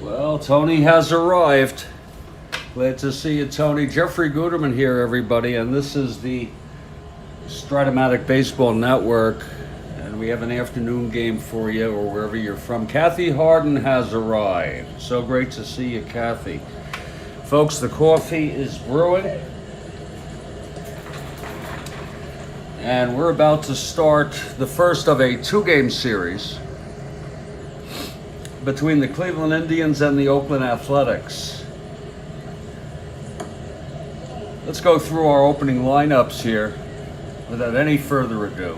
Well, Tony has arrived. Glad to see you, Tony. Jeffrey Guterman here, everybody, and this is the Strat-O-Matic Baseball Network, and we have an afternoon game for you, or wherever you're from. Kathy Harden has arrived. So great to see you, Kathy. Folks, the coffee is brewing, and we're about to start the first of a two-game series between the Cleveland Indians and the Oakland Athletics. Let's go through our opening lineups here without any further ado.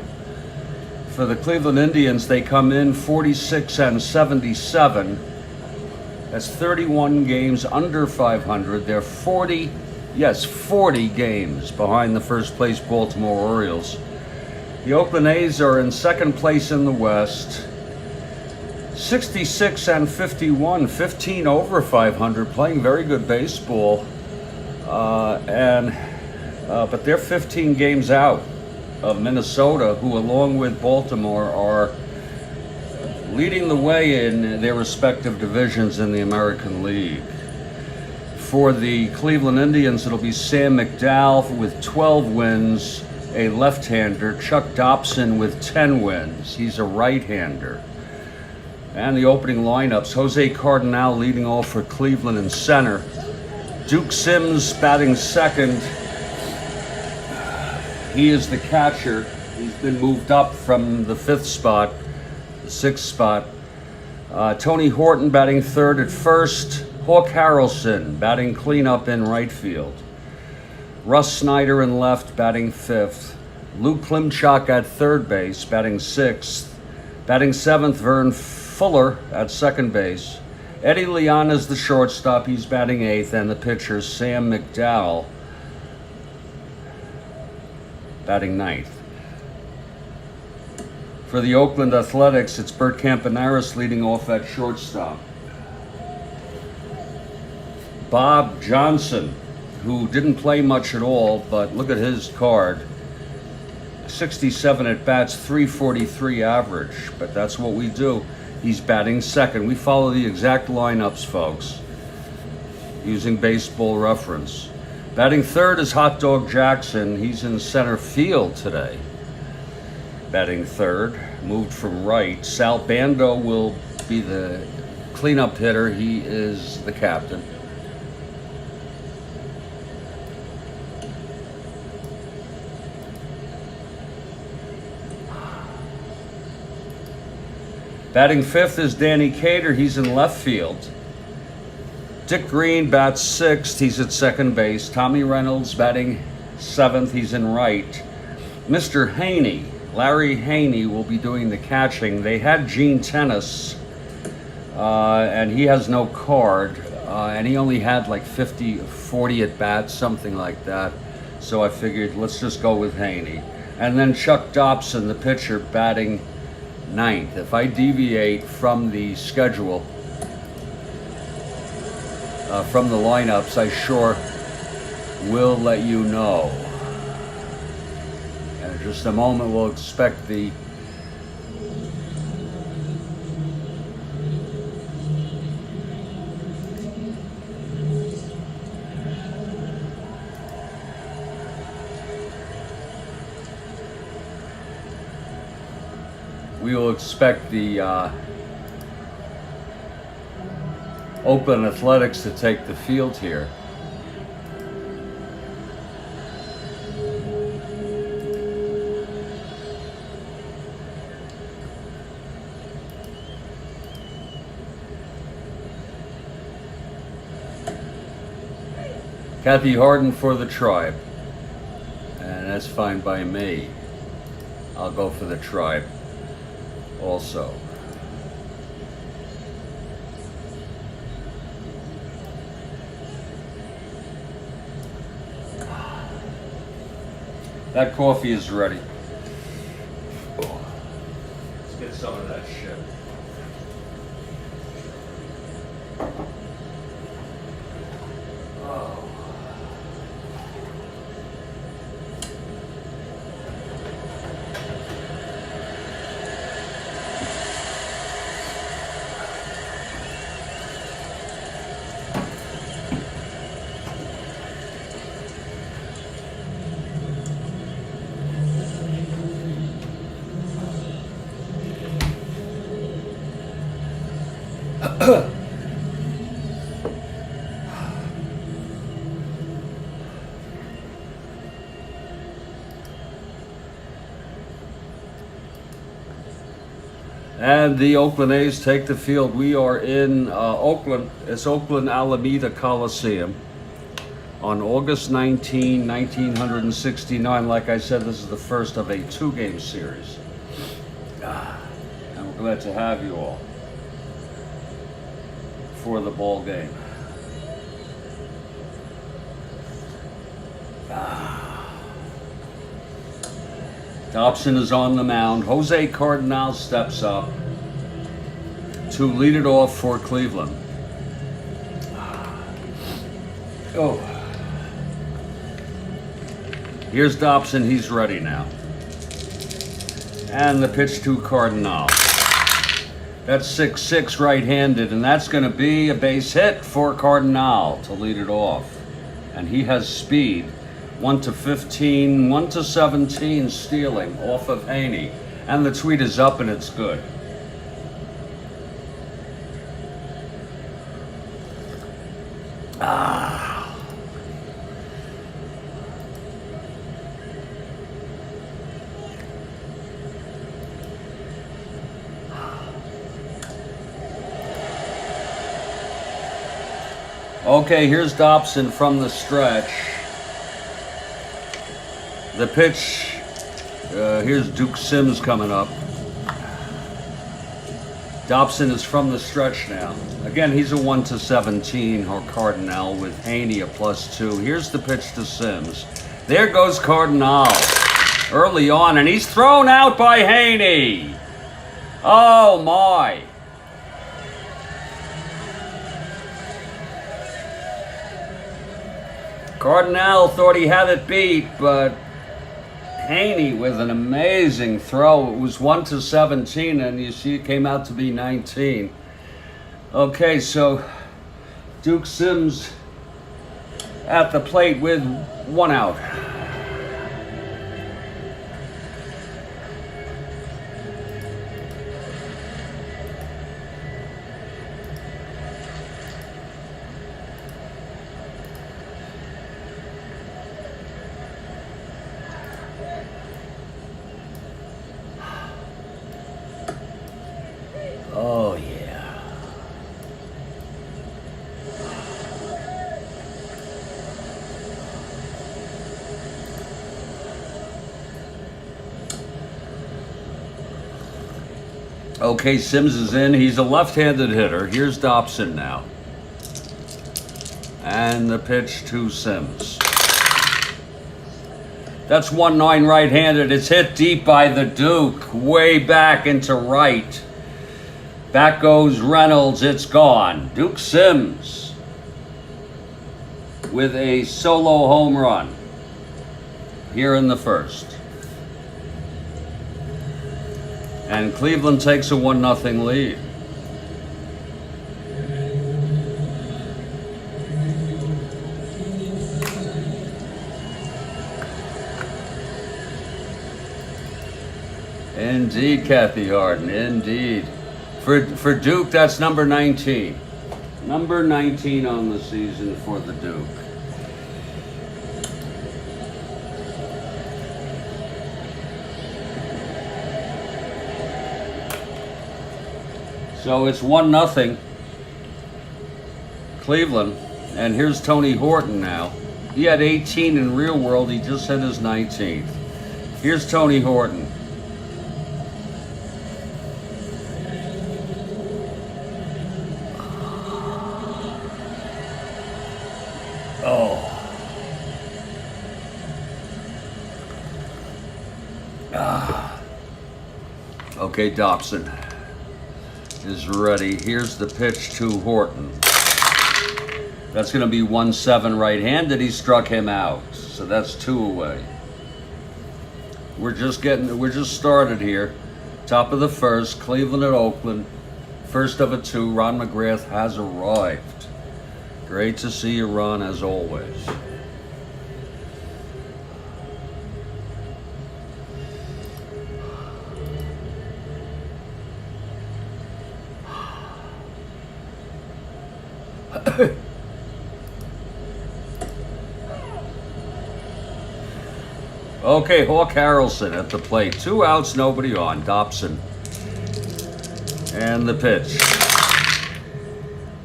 For the Cleveland Indians, they come in 46-77. That's 31 games under 500. They're 40 games behind the first place Baltimore Orioles. The Oakland A's are in second place in the West. 66-51, 15 over 500, playing very good baseball, but they're 15 games out of Minnesota, who along with Baltimore are leading the way in their respective divisions in the American League. For the Cleveland Indians, it'll be Sam McDowell with 12 wins, a left-hander, Chuck Dobson with 10 wins, he's a right-hander. And the opening lineups, Jose Cardinal leading off for Cleveland in center. Duke Sims batting second. He is the catcher. He's been moved up from the fifth spot, the sixth spot. Tony Horton batting third at first. Hawk Harrelson batting cleanup in right field. Russ Snyder in left batting fifth. Luke Klimchak at third base batting sixth. Batting seventh, Vern Fuller at second base. Eddie Leon is the shortstop, he's batting eighth, and the pitcher Sam McDowell batting ninth. For the Oakland Athletics, it's Bert Campaneris leading off at shortstop. Bob Johnson, who didn't play much at all, but look at his card. 67 at bats, 343 average, but that's what we do. He's batting second. We follow the exact lineups, folks, using Baseball Reference. Batting third is Hot Dog Jackson. He's in center field today. Batting third, moved from right. Sal Bando will be the cleanup hitter. He is the captain. Batting fifth is Danny Cater. He's in left field. Dick Green bats sixth. He's at second base. Tommy Reynolds batting seventh. He's in right. Mr. Haney, Larry Haney, will be doing the catching. They had Gene Tennis, and he has no card, and he only had like 40 at bats, something like that. So I figured let's just go with Haney. And then Chuck Dobson, the pitcher, batting ninth. If I deviate from the schedule, from the lineups, I sure will let you know. And in just a moment, we'll expect the Oakland Athletics to take the field here. Kathy Harden for the Tribe, and that's fine by me. I'll go for the Tribe also. That coffee is ready. Let's get some of that shit. Oh. And the Oakland A's take the field. We are in Oakland. It's Oakland Alameda Coliseum on August 19, 1969. Like I said, this is the first of a 2-game series. And we're glad to have you all for the ball game. Dobson is on the mound. Jose Cardinal steps up to lead it off for Cleveland. Oh. Here's Dobson. He's ready now. And the pitch to Cardinal. That's 6-6 right-handed, and that's going to be a base hit for Cardinal to lead it off. And he has speed. 1-15, 1-17 stealing off of Haney. And the tweet is up and it's good. Okay, here's Dobson from the stretch. The pitch, here's Duke Sims coming up. Dobson is from the stretch now. Again, he's a 1-17 or Cardinal with Haney a +2. Here's the pitch to Sims. There goes Cardinal early on, and he's thrown out by Haney. Oh my. Cardinal thought he had it beat, but Haney with an amazing throw. It was 1-17, and you see it came out to be 19. Okay, so Duke Sims at the plate with 1 out. Oh, yeah. Okay, Sims is in. He's a left-handed hitter. Here's Dobson now. And the pitch to Sims. That's 1-9 right-handed. It's hit deep by the Duke. Way back into right. Back goes Reynolds, it's gone. Duke Sims with a solo home run here in the first. And Cleveland takes a 1-0 lead. Indeed, Kathy Harden, indeed. For Duke, that's number 19. Number 19 on the season for the Duke. So it's 1-0 Cleveland. And here's Tony Horton now. He had 18 in real world. He just hit his 19th. Here's Tony Horton. Okay, Dobson is ready. Here's the pitch to Horton. That's going to be 1-7 right-handed. He struck him out, so that's 2 away. We're just started here. Top of the first, Cleveland at Oakland. First of a 2. Ron McGrath has arrived. Great to see you, Ron, as always. Okay, Hawk Harrelson at the plate. 2 outs, nobody on. Dobson. And the pitch.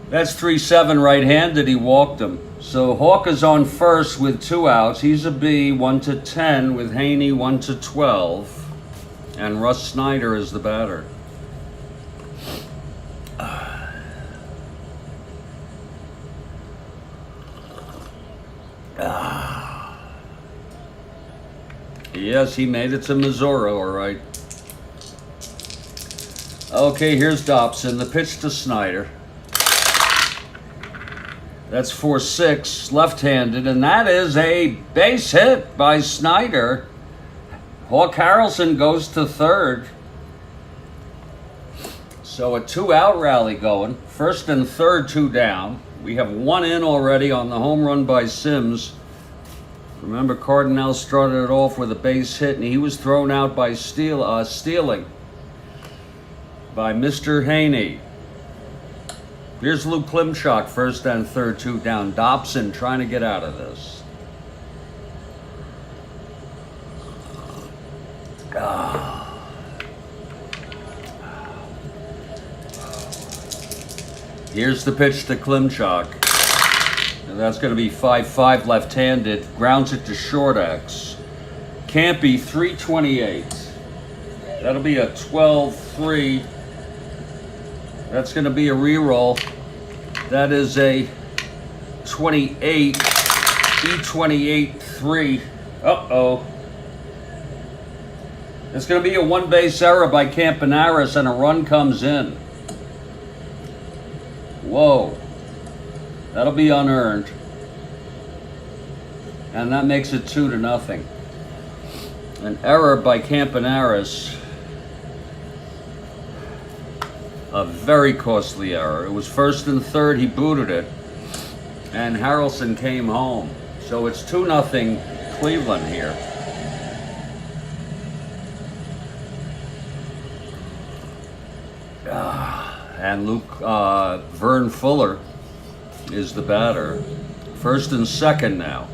That's 3-7 right-handed. He walked him. So Hawk is on first with 2 outs. He's a B, 1-10 with Haney, 1-12. And Russ Snyder is the batter. Yes, he made it to Missouri, all right. Okay, here's Dobson. The pitch to Snyder. That's 4-6, left-handed, and that is a base hit by Snyder. Hawk Harrelson goes to third. So a 2-out rally going. First and third, 2 down. We have 1 in already on the home run by Sims. Remember, Cardinal started it off with a base hit, and he was thrown out by stealing by Mr. Haney. Here's Luke Klimchak, first and third, 2 down. Dobson trying to get out of this. Here's the pitch to Klimchak. And that's going to be 5-5 left-handed. Grounds it to short X. Campy, 328. That'll be a 12-3. That's going to be a reroll. That is a 28. E28-3. Uh-oh. It's going to be a 1-base error by Campanaris, and a run comes in. Whoa. That'll be unearned. And that makes it 2-0. An error by Campanaris. A very costly error. It was first and third, he booted it. And Harrelson came home. So it's 2-0 Cleveland here. And Vern Fuller is the batter. First and second now.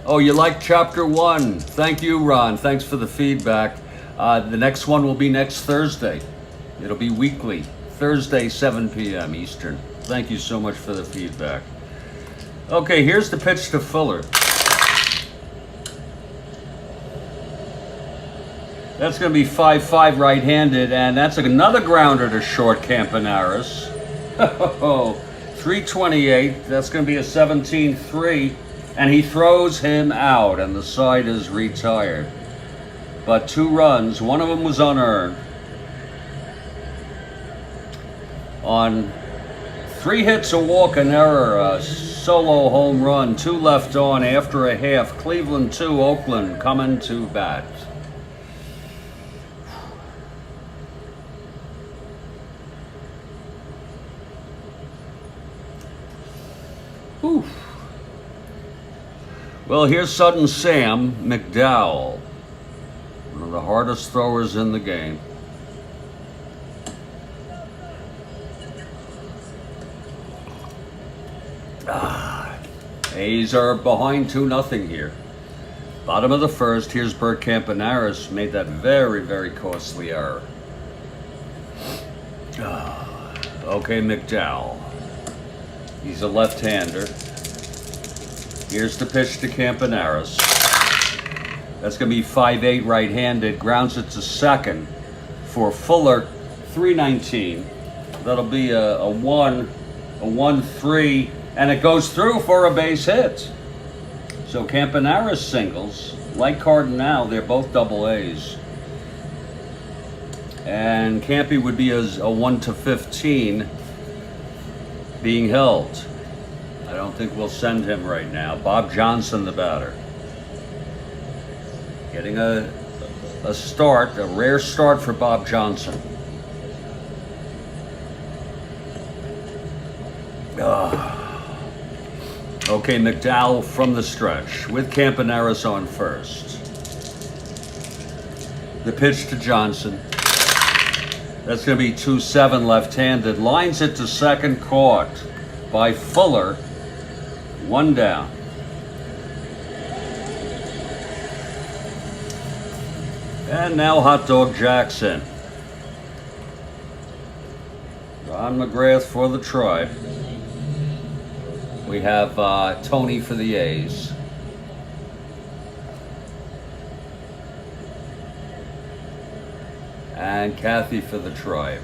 Oh, you like chapter 1. Thank you, Ron. Thanks for the feedback. The next one will be next Thursday. It'll be weekly. Thursday, 7 p.m. Eastern. Thank you so much for the feedback. Okay, here's the pitch to Fuller. That's going to be 5-5 right-handed, and that's another grounder to short Campanaris. 328. That's going to be a 17-3, and he throws him out, and the side is retired. But 2 runs, one of them was unearned. On 3 hits, a walk, an error, a solo home run, 2 left on after a half. Cleveland 2, Oakland coming to bat. Whew. Well, here's Sudden Sam McDowell, one of the hardest throwers in the game. A's are behind 2-0 here. Bottom of the first, here's Bert Campanaris, made that very, very costly error. Okay, McDowell. He's a left-hander. Here's the pitch to Campanaris. That's going to be 5-8 right-handed. Grounds it to second for Fuller, 319. That'll be a 1-3, and it goes through for a base hit. So Campanaris singles. Like Cardinal, they're both double A's. And Campy would be a 1-15 being held. I don't think we'll send him right now. Bob Johnson, the batter. Getting a start, a rare start for Bob Johnson. Okay, McDowell from the stretch with Campanaris on first. The pitch to Johnson. That's going to be 2-7 left-handed. Lines it to second, caught by Fuller. 1 down. And now Hot Dog Jackson. Ron McGrath for the Tribe. We have Tony for the A's. And Kathy for the Tribe.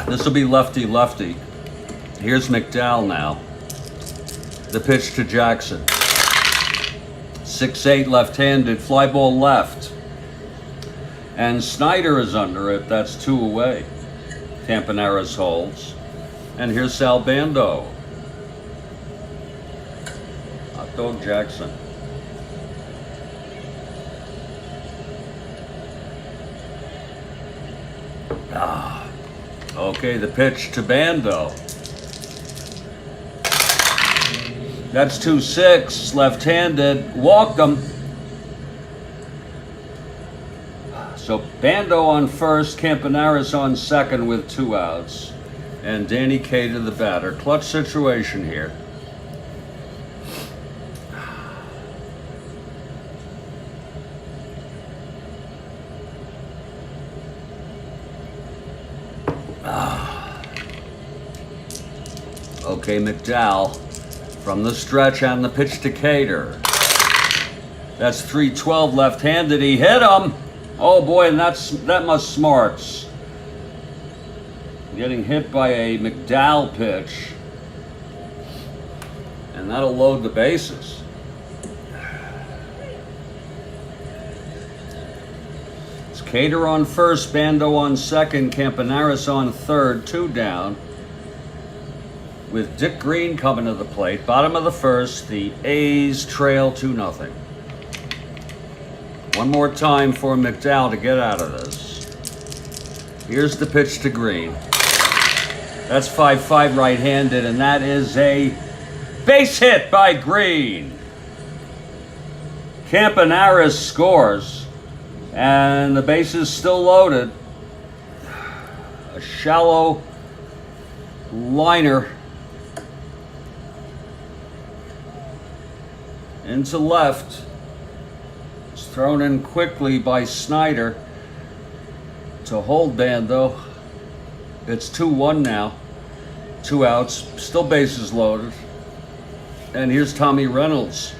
This will be lefty-lefty. Here's McDowell now. The pitch to Jackson. 6-8 left-handed, fly ball left. And Snyder is under it. That's 2 away. Campaneris holds. And here's Sal Bando. Hot Dog Jackson. Okay, the pitch to Bando. That's 2-6, left-handed, walked him. So Bando on first, Campaneris on second with 2 outs. And Danny Cater the batter. Clutch situation here. Okay, McDowell from the stretch and the pitch to Cater. That's 3-12 left-handed. He hit him. Oh boy, and that must smarts. Getting hit by a McDowell pitch. And that'll load the bases. It's Cater on first, Bando on second, Campaneris on third, 2 down. With Dick Green coming to the plate. Bottom of the first, the A's trail 2-0. One more time for McDowell to get out of this. Here's the pitch to Green. That's 5-5 right-handed, and that is a base hit by Green. Campaneris scores, and the base is still loaded. A shallow liner into left. It's thrown in quickly by Snyder to hold Bando. It's 2-1 now. 2 outs, still bases loaded. And here's Tommy Reynolds.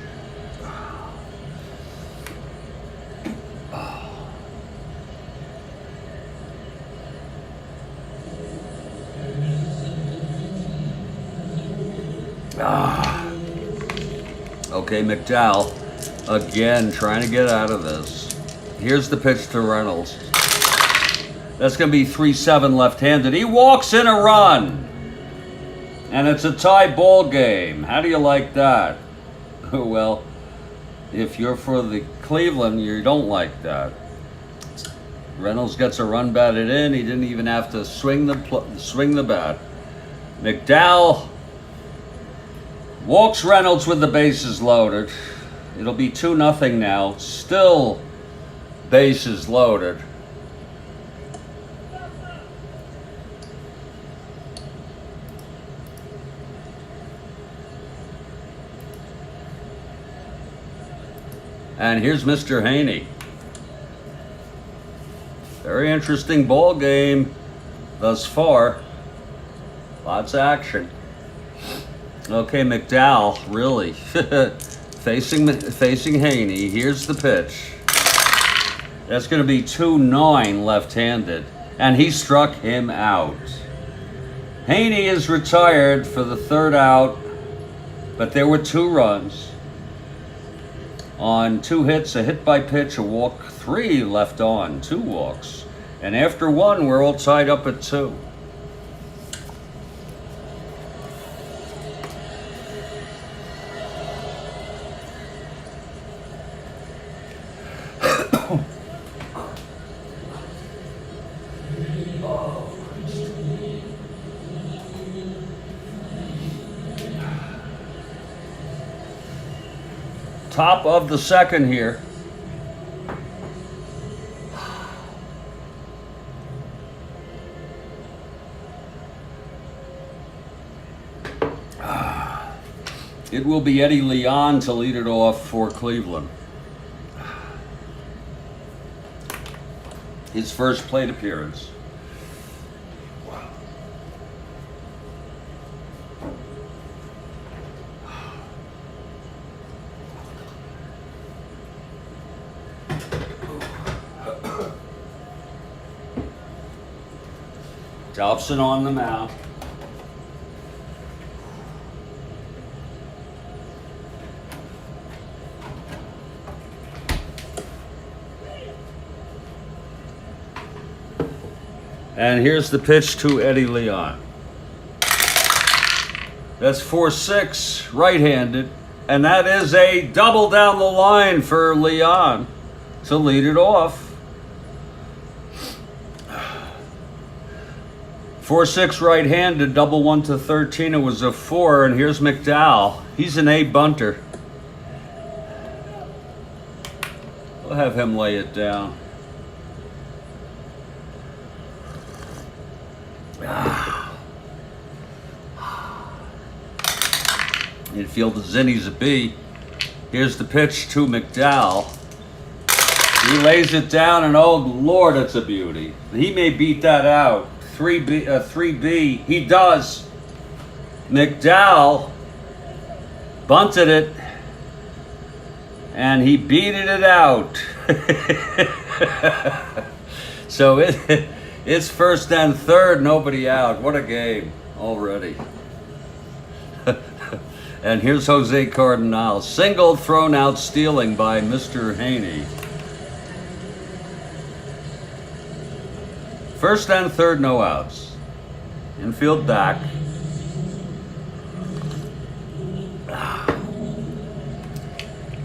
Okay, McDowell again trying to get out of this. Here's the pitch to Reynolds. That's going to be 3-7 left-handed. He walks in a run. And it's a tie ball game. How do you like that? Well, if you're for the Cleveland, you don't like that. Reynolds gets a run batted in. He didn't even have to swing the bat. McDowell walks Reynolds with the bases loaded. It'll be 2-0 now. Still bases loaded. And here's Mr. Haney. Very interesting ball game thus far. Lots of action. Okay, McDowell, really. facing Haney. Here's the pitch. That's going to be 2-9 left-handed. And he struck him out. Haney is retired for the 3rd out. But there were 2 runs. On 2 hits, a hit by pitch, a walk, 3 left on, 2 walks. And after 1, we're all tied up at 2. Top of the second here. It will be Eddie Leon to lead it off for Cleveland. His first plate appearance. Dobson on the mound. And here's the pitch to Eddie Leon. That's 4-6, right-handed. And that is a double down the line for Leon to lead it off. 4-6 right-handed, double 1 to 13. It was a 4, and here's McDowell. He's an A bunter. We'll have him lay it down. Infield to Zinni's a B. Here's the pitch to McDowell. He lays it down, and oh Lord, it's a beauty. He may beat that out. 3B. He does. McDowell bunted it, and he beated it out. So it's first and third, nobody out. What a game already. And here's Jose Cardinal. Single thrown out stealing by Mr. Haney. First and third, no outs. Infield back.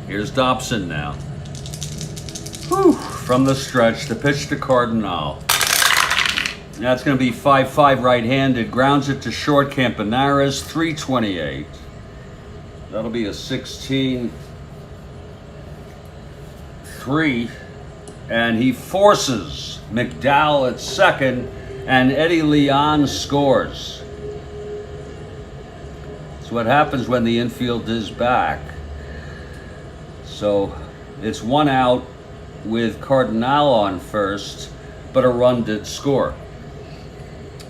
Here's Dobson now. Whew. From the stretch, the pitch to Cardinal. That's going to be 5-5 right-handed. Grounds it to short. Campanaris, 328. That'll be a 16-3. And he forces McDowell at second, and Eddie Leon scores. That's what happens when the infield is back. So it's 1 out with Cardinal on first, but a run did score.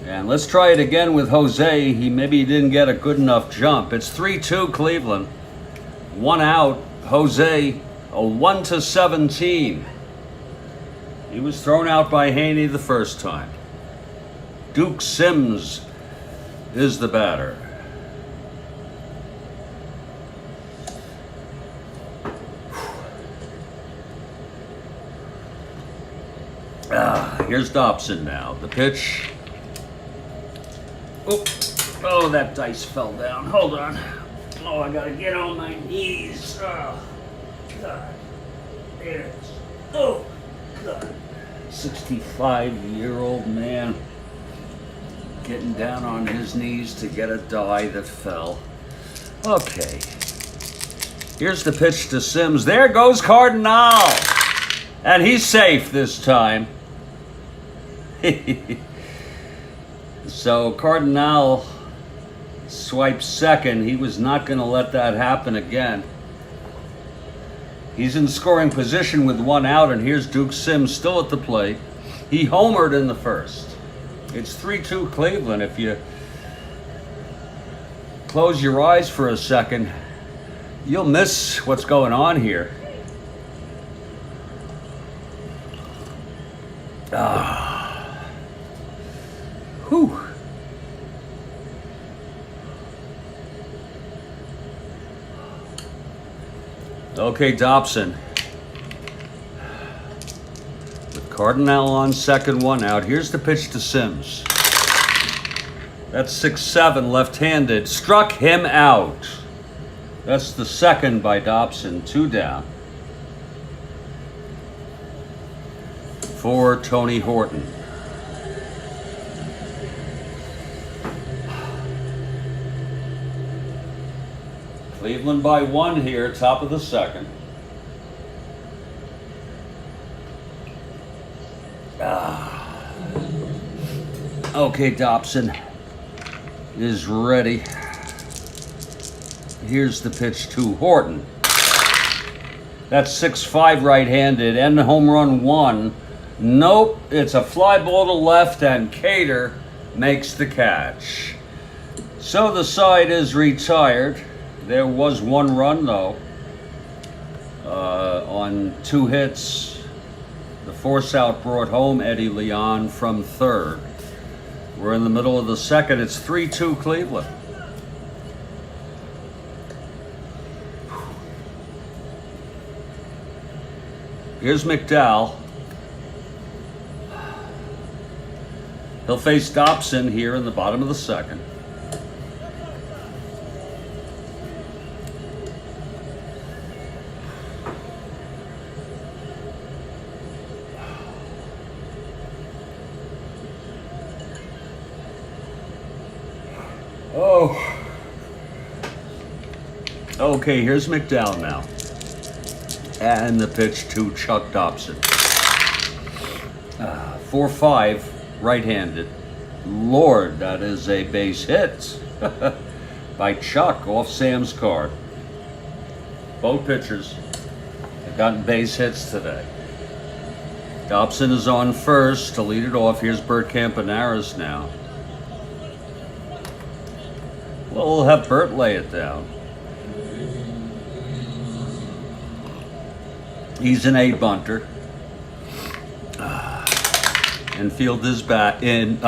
And let's try it again with Jose. Maybe didn't get a good enough jump. It's 3-2 Cleveland. 1 out. Jose, a 1 to 17. He was thrown out by Haney the first time. Duke Sims is the batter. Here's Dobson now. The pitch. Oh, that dice fell down. Hold on. Oh, I gotta get on my knees. Oh, God. There it is. Oh, God. 65-year-old man getting down on his knees to get a die that fell. Okay. Here's the pitch to Sims. There goes Cardinal. And he's safe this time. So Cardinal swipes second. He was not going to let that happen again. He's in scoring position with 1 out, and here's Duke Sims still at the plate. He homered in the first. It's 3-2 Cleveland. If you close your eyes for a second, you'll miss what's going on here. Whew. Okay, Dobson. With Cardinal on second, 1 out. Here's the pitch to Sims. That's 6-7, left-handed. Struck him out. That's the second by Dobson. 2 down. For Tony Horton. Cleveland by 1 here, top of the second. Okay, Dobson is ready. Here's the pitch to Horton. That's 6-5 right-handed and home run 1. Nope, it's a fly ball to left and Cater makes the catch. So the side is retired. There was 1 run though on 2 hits. The force out brought home Eddie Leon from third. We're in the middle of the second. It's 3-2 Cleveland. Here's McDowell. He'll face Dobson here in the bottom of the second. Oh. Okay, here's McDowell now. And the pitch to Chuck Dobson. 4-5, right-handed. Lord, that is a base hit by Chuck off Sam's card. Both pitchers have gotten base hits today. Dobson is on first to lead it off. Here's Bert Campanaris now. Well, we'll have Bert lay it down. He's an A bunter. Infield is back in.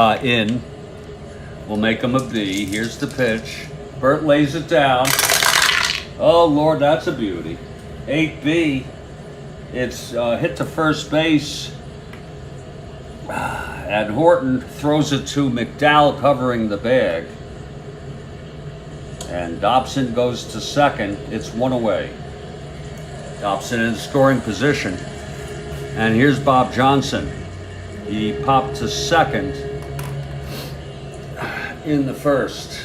We'll make him a B. Here's the pitch. Bert lays it down. Oh Lord, that's a beauty. 8B. It's hit to first base. And Horton throws it to McDowell covering the bag. And Dobson goes to second. It's 1 away. Dobson in scoring position. And here's Bob Johnson. He popped to second in the first.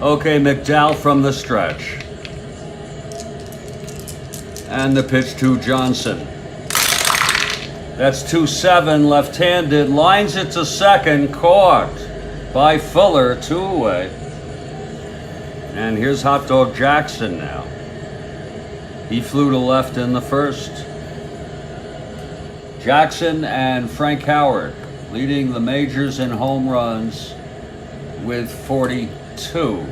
Okay, McDowell from the stretch. And the pitch to Johnson. That's 2-7, left-handed, lines it to second, caught by Fuller, 2 away. And here's Hot Dog Jackson now. He flew to left in the first. Jackson and Frank Howard leading the majors in home runs with 42.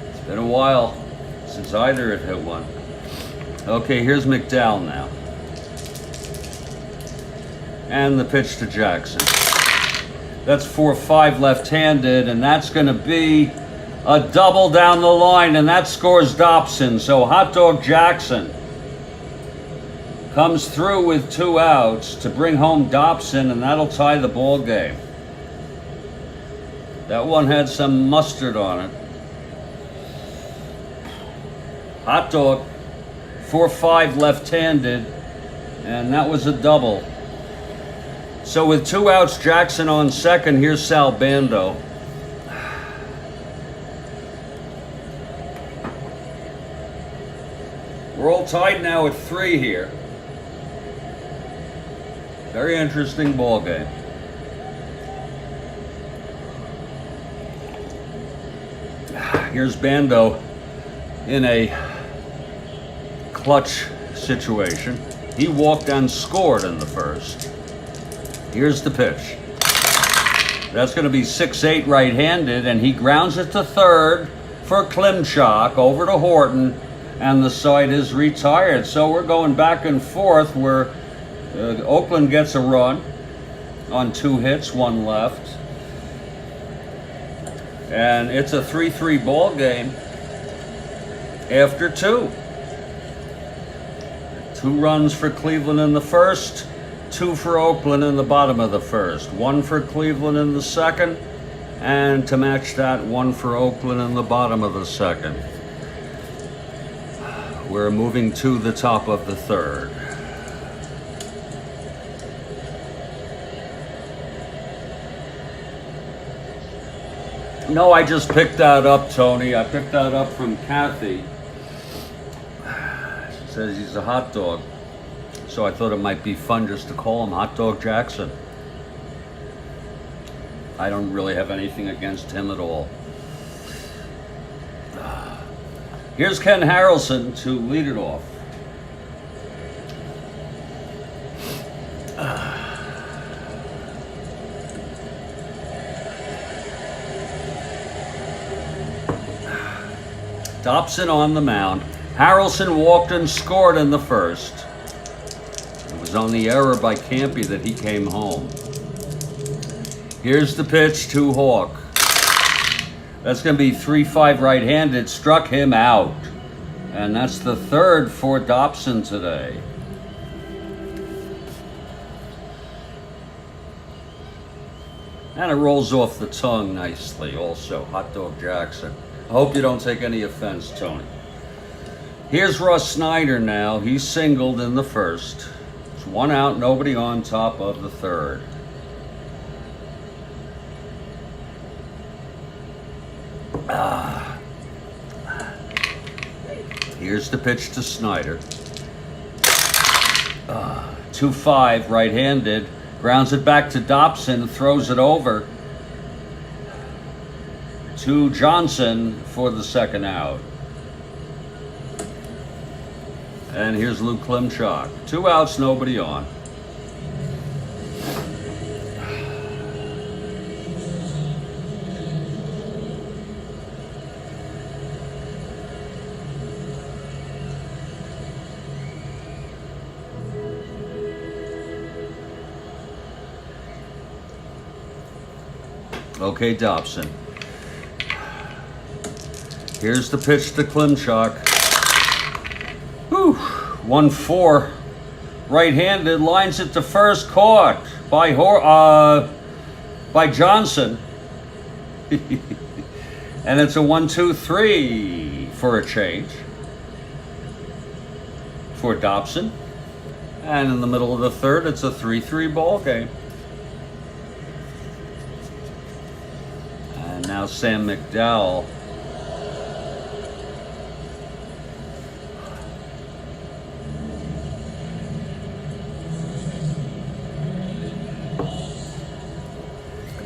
It's been a while since either had hit one. Okay, here's McDowell now. And the pitch to Jackson. That's 4-5 left-handed, and that's going to be a double down the line, and that scores Dobson. So Hot Dog Jackson comes through with 2 outs to bring home Dobson, and that'll tie the ball game. That one had some mustard on it. Hot Dog, 4-5 left-handed, and that was a double. So with 2 outs, Jackson on second. Here's Sal Bando. We're all tied now at 3 here. Very interesting ball game. Here's Bando in a clutch situation. He walked and scored in the first. Here's the pitch. That's going to be 6-8 right-handed, and he grounds it to third for Klimchak over to Horton, and the side is retired. So we're going back and forth. We're Oakland gets a run on 2 hits, 1 left. And it's a 3-3 ball game after 2. 2 runs for Cleveland in the first, 2 for Oakland in the bottom of the first. 1 for Cleveland in the second, and to match that, 1 for Oakland in the bottom of the second. We're moving to the top of the third. No, I just picked that up, Tony. I picked that up from Kathy. She says he's a hot dog. So I thought it might be fun just to call him Hot Dog Jackson. I don't really have anything against him at all. Here's Ken Harrelson to lead it off. Dobson on the mound. Harrelson walked and scored in the first. It was on the error by Campy that he came home. Here's the pitch to Hawk. That's going to be 3-5 right-handed. Struck him out. And that's the third for Dobson today. And it rolls off the tongue nicely also. Hot Dog Jackson. I hope you don't take any offense, Tony. Here's Russ Snyder now. He's singled in the first. It's 1 out, nobody on, top of the third. Here's the pitch to Snyder. 2-5 right-handed. Grounds it back to Dobson, throws it over to Johnson for the second out. And here's Luke Klimchak. 2 outs, nobody on. Okay, Dobson. Here's the pitch to Klimchak. 1-4. Right-handed, lines it to first, caught by Johnson. And it's a 1-2-3 for a change for Dobson. And in the middle of the third, it's a 3-3 ball game. And now Sam McDowell.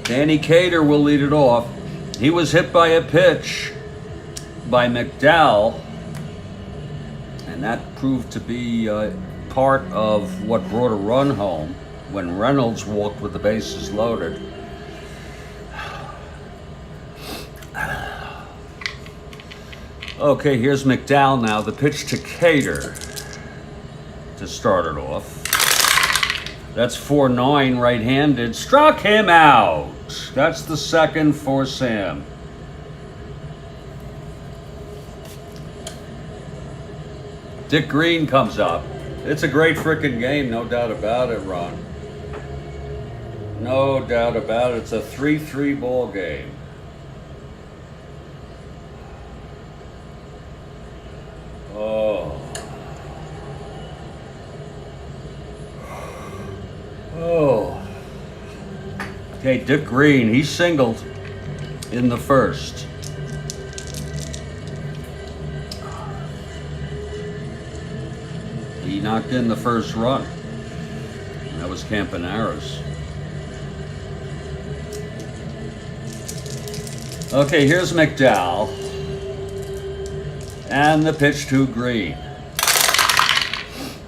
Danny Cater will lead it off. He was hit by a pitch by McDowell, and that proved to be part of what brought a run home when Reynolds walked with the bases loaded. Okay, here's McDowell now. The pitch to Cater to start it off. That's 4-9 right-handed. Struck him out. That's the second for Sam. Dick Green comes up. It's a great frickin' game, no doubt about it, Ron. No doubt about it. It's a 3-3 ball game. Oh. Oh. Okay, Dick Green, he singled in the first. He knocked in the first run. That was Campanara's. Okay, here's McDowell. And the pitch to Green.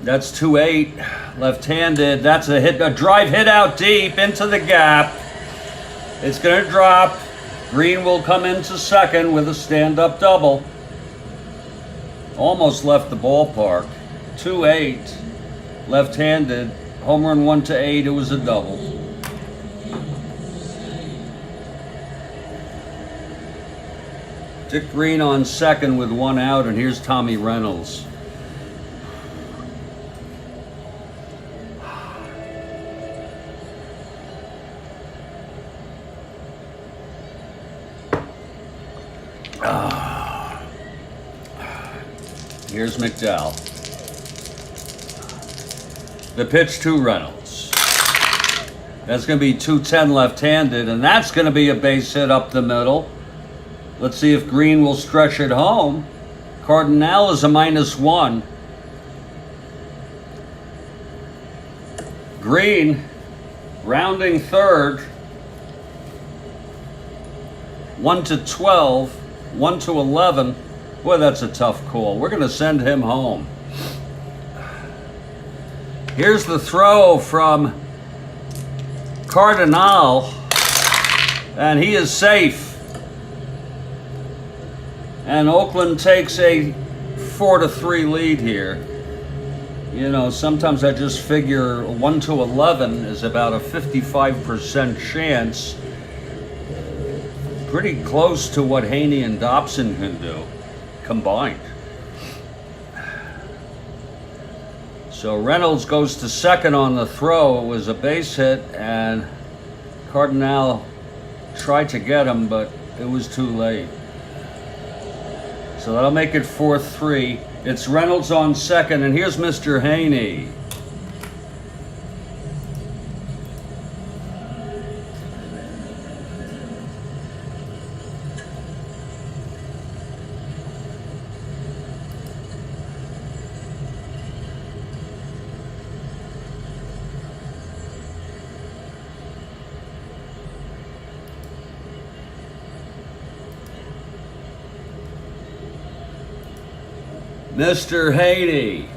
That's 2-8, left-handed. That's a hit, a drive hit out deep into the gap. It's going to drop. Green will come into second with a stand-up double. Almost left the ballpark. 2-8, left-handed. Home run 1 to 8. It was a double. Dick Green on second with 1 out, and here's Tommy Reynolds. Here's McDowell. The pitch to Reynolds. That's going to be 210 left-handed, and that's going to be a base hit up the middle. Let's see if Green will stretch it home. Cardinal is a -1. Green rounding third. 1 to 12, 1 to 11. Boy, that's a tough call. We're going to send him home. Here's the throw from Cardinal, and he is safe. And Oakland takes a 4-3 lead here. You know, sometimes I just figure 1 to 11 is about a 55% chance. Pretty close to what Haney and Dobson can do combined. So Reynolds goes to second on the throw. It was a base hit, and Cardinal tried to get him, but it was too late. So that'll make it 4-3. It's Reynolds on second, and here's Mr. Haney. Mr. Haney.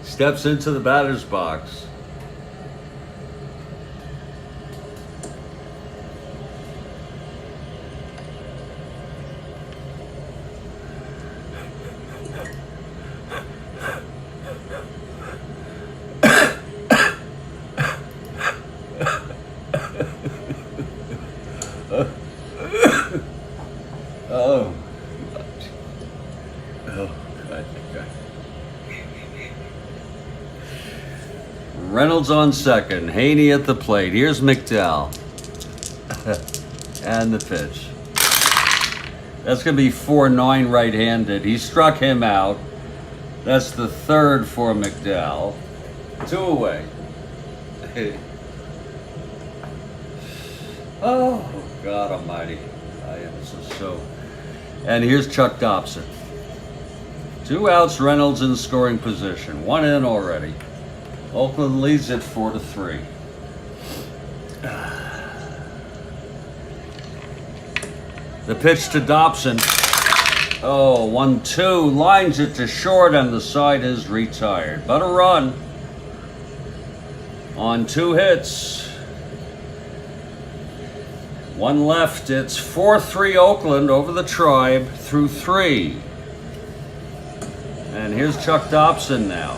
Steps into the batter's box. Oh, God. Reynolds on second. Haney at the plate. Here's McDowell. And the pitch. That's going to be 4-9 right-handed. He struck him out. That's the third for McDowell. 2 away. Oh, God almighty. I am so. And here's Chuck Dobson. 2 outs, Reynolds in scoring position. 1 in already. Oakland leads it 4-3. The pitch to Dobson. Oh, 1-2. Lines it to short, and the side is retired. But a run on 2 hits. 1 left. It's 4-3 Oakland over the Tribe through 3. And here's Chuck Dobson now.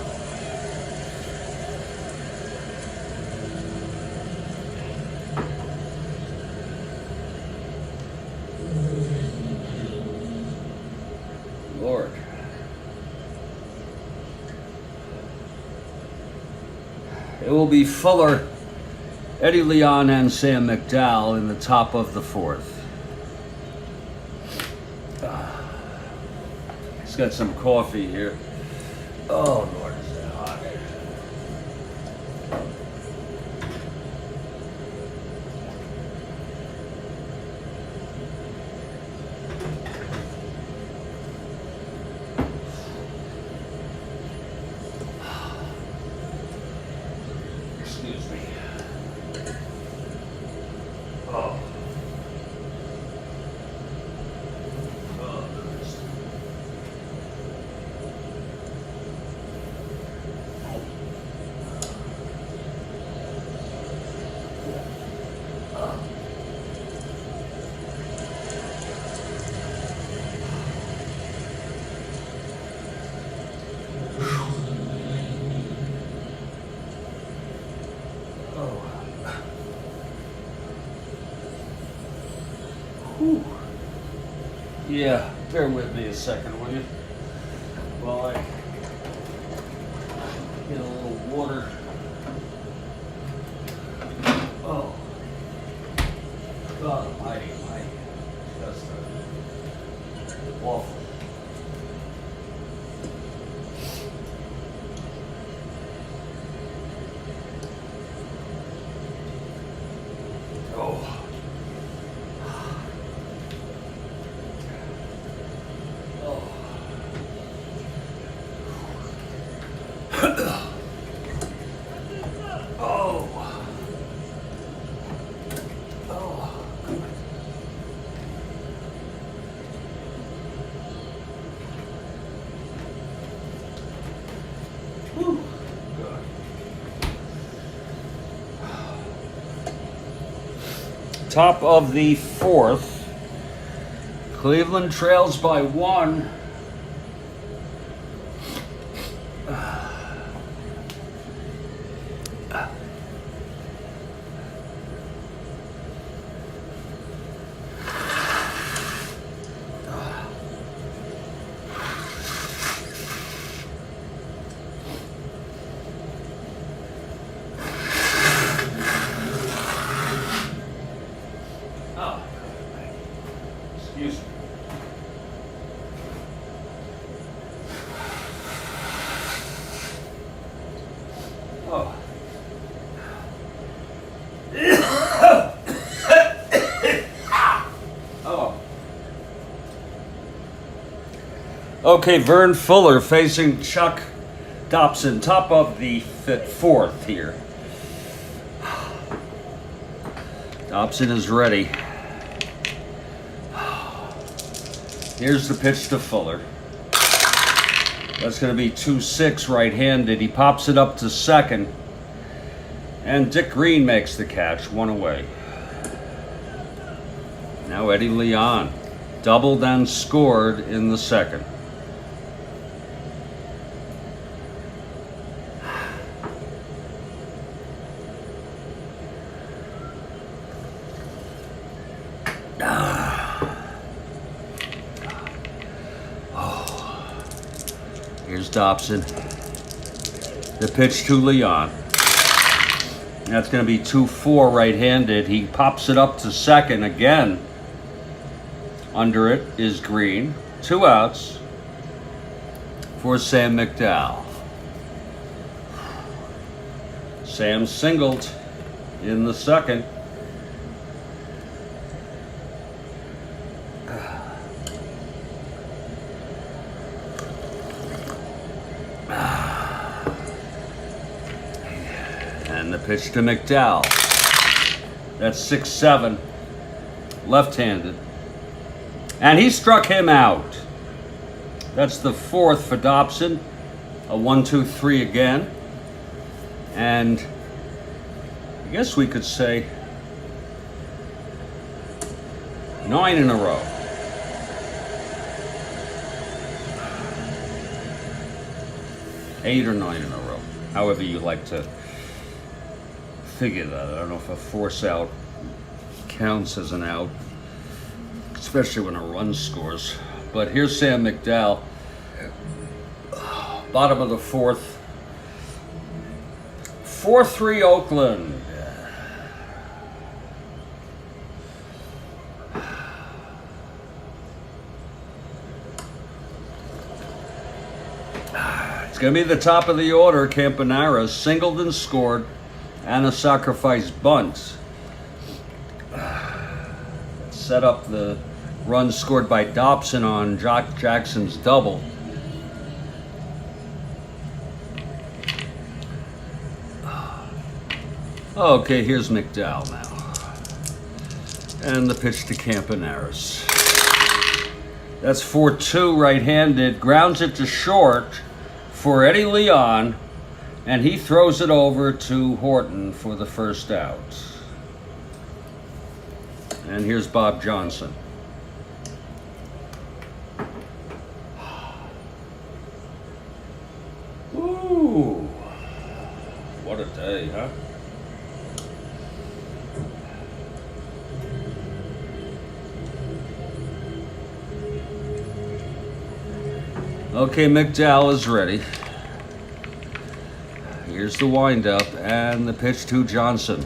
Lord. It will be Fuller, Eddie Leon, and Sam McDowell in the top of the 4th. He's got some coffee here. Oh, Lord, is that hot. Excuse me. Oh. Yeah, bear with me a second, will you? While I get a little water. Oh, God almighty, that's awful. Oh. Top of the fourth. Cleveland trails by 1. Excuse me. Oh. Oh. Okay, Vern Fuller facing Chuck Dobson, top of the fourth here. Dobson is ready. Here's the pitch to Fuller. That's going to be 2-6 right-handed. He pops it up to second. And Dick Green makes the catch, 1 away. Now Eddie Leon doubled and scored in the second. Here's Dobson. The pitch to Leon. That's going to be 2-4 right-handed. He pops it up to second again. Under it is Green. 2 outs for Sam McDowell. Sam singled in the second. And the pitch to McDowell. That's 6-7. Left-handed. And he struck him out. That's the fourth for Dobson. A 1-2-3 again. And I guess we could say 9 in a row. Eight or 9 in a row. However you like to figure that. I don't know if a force out counts as an out, especially when a run scores. But here's Sam McDowell. Bottom of the fourth. 4-3 Oakland. It's going to be the top of the order. Campanera singled and scored, and a sacrifice bunt. Set up the run scored by Dobson on Jock Jackson's double. Okay, here's McDowell now. And the pitch to Campaneris. That's 4-2 right-handed. Grounds it to short for Eddie Leon. And he throws it over to Horton for the first out. And here's Bob Johnson. Ooh. What a day, huh? Okay, McDowell is ready. Here's the windup and the pitch to Johnson.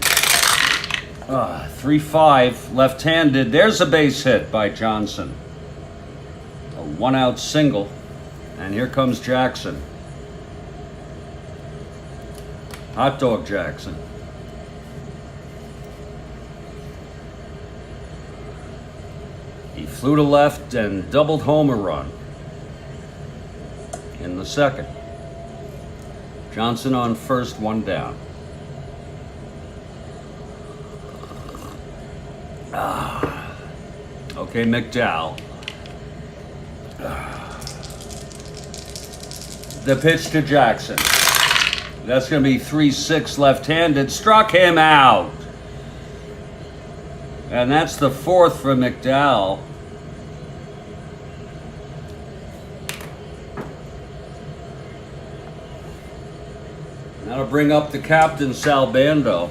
3-5, left-handed. There's a base hit by Johnson. A one-out single. And here comes Jackson. Hot dog Jackson. He flew to left and doubled home a run in the second. Johnson on first, one down. Okay, McDowell. The pitch to Jackson. That's going to be 3-6 left-handed. Struck him out. And that's the fourth for McDowell. That'll bring up the captain, Sal Bando.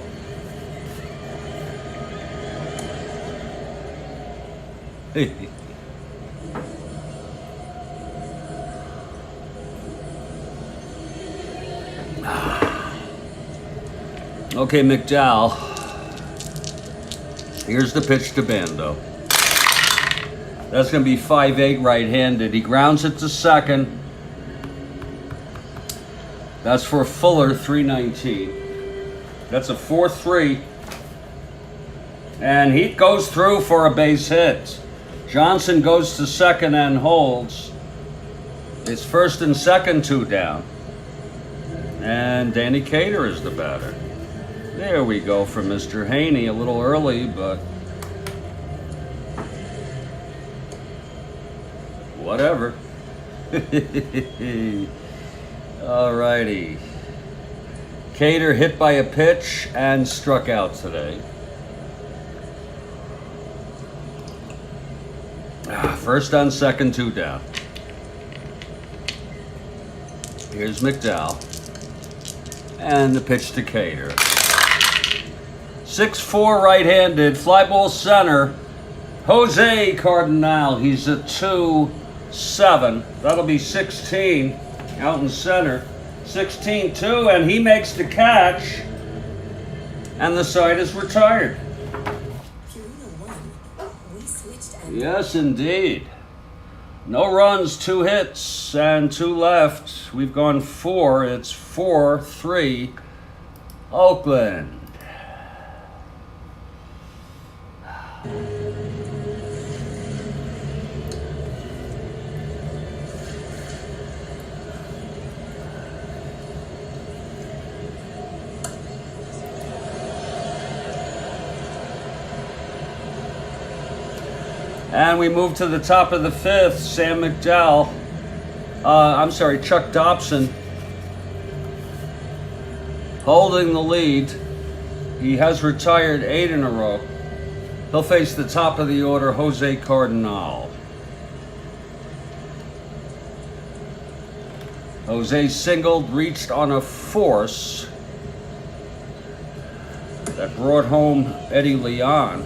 Okay, McDowell. Here's the pitch to Bando. That's going to be 5-8 right-handed. He grounds it to second. That's for Fuller, 319. That's a 4-3. And he goes through for a base hit. Johnson goes to second and holds. It's first and second, 2 down. And Danny Cater is the batter. There we go for Mr. Haney. A little early, but whatever. Alrighty. Cater hit by a pitch and struck out today. First on second, 2 down. Here's McDowell. And the pitch to Cater. 6-4 right-handed, fly ball center. Jose Cardinal, he's a 2-7. That'll be 16 out in center. 16-2, and he makes the catch. And the side is retired. Yes, indeed. No runs, 2 hits, and 2 left. We've gone 4. It's 4-3, Oakland. And we move to the top of the 5th. Sam McDowell. Chuck Dobson holding the lead. He has retired 8 in a row. He'll face the top of the order, Jose Cardinal. Jose singled, reached on a force that brought home Eddie Leon.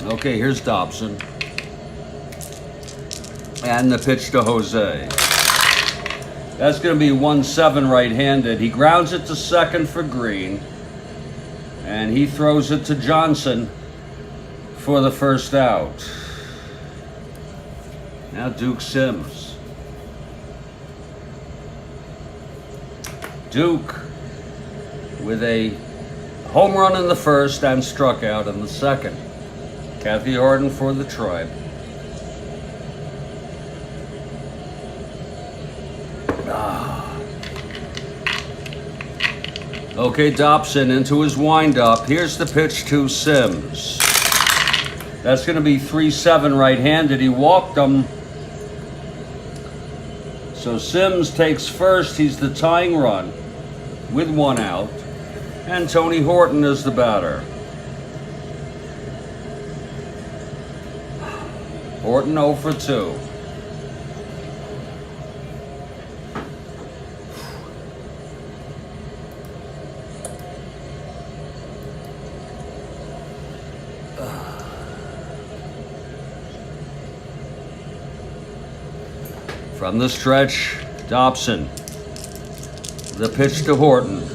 Okay, here's Dobson. And the pitch to Jose. That's going to be 1-7 right-handed. He grounds it to second for Green. And he throws it to Johnson for the first out. Now Duke Sims. Duke with a home run in the first and struck out in the second. Kathy Harden for the Tribe. Okay, Dobson into his windup. Here's the pitch to Sims. That's going to be 3-7 right-handed. He walked him. So Sims takes first. He's the tying run with 1 out. And Tony Horton is the batter. Horton 0 for 2. From the stretch, Dobson. The pitch to Horton.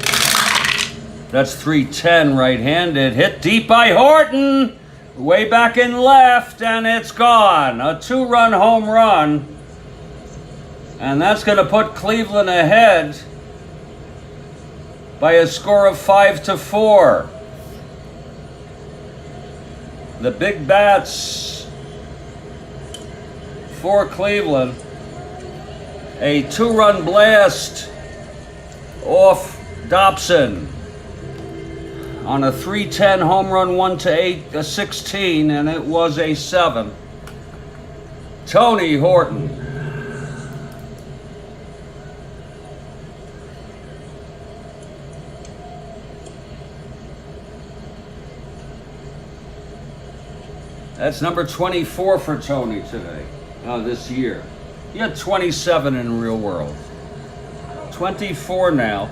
That's 310 right-handed. Hit deep by Horton. Way back in left, and it's gone. A 2-run home run. And that's going to put Cleveland ahead by a score of 5-4. The big bats for Cleveland. A 2-run blast off Dobson on a 310 home run, 1-8, a 16, and it was a 7. Tony Horton. That's number 24 for Tony today, this year. He had 27 in real world. 24 now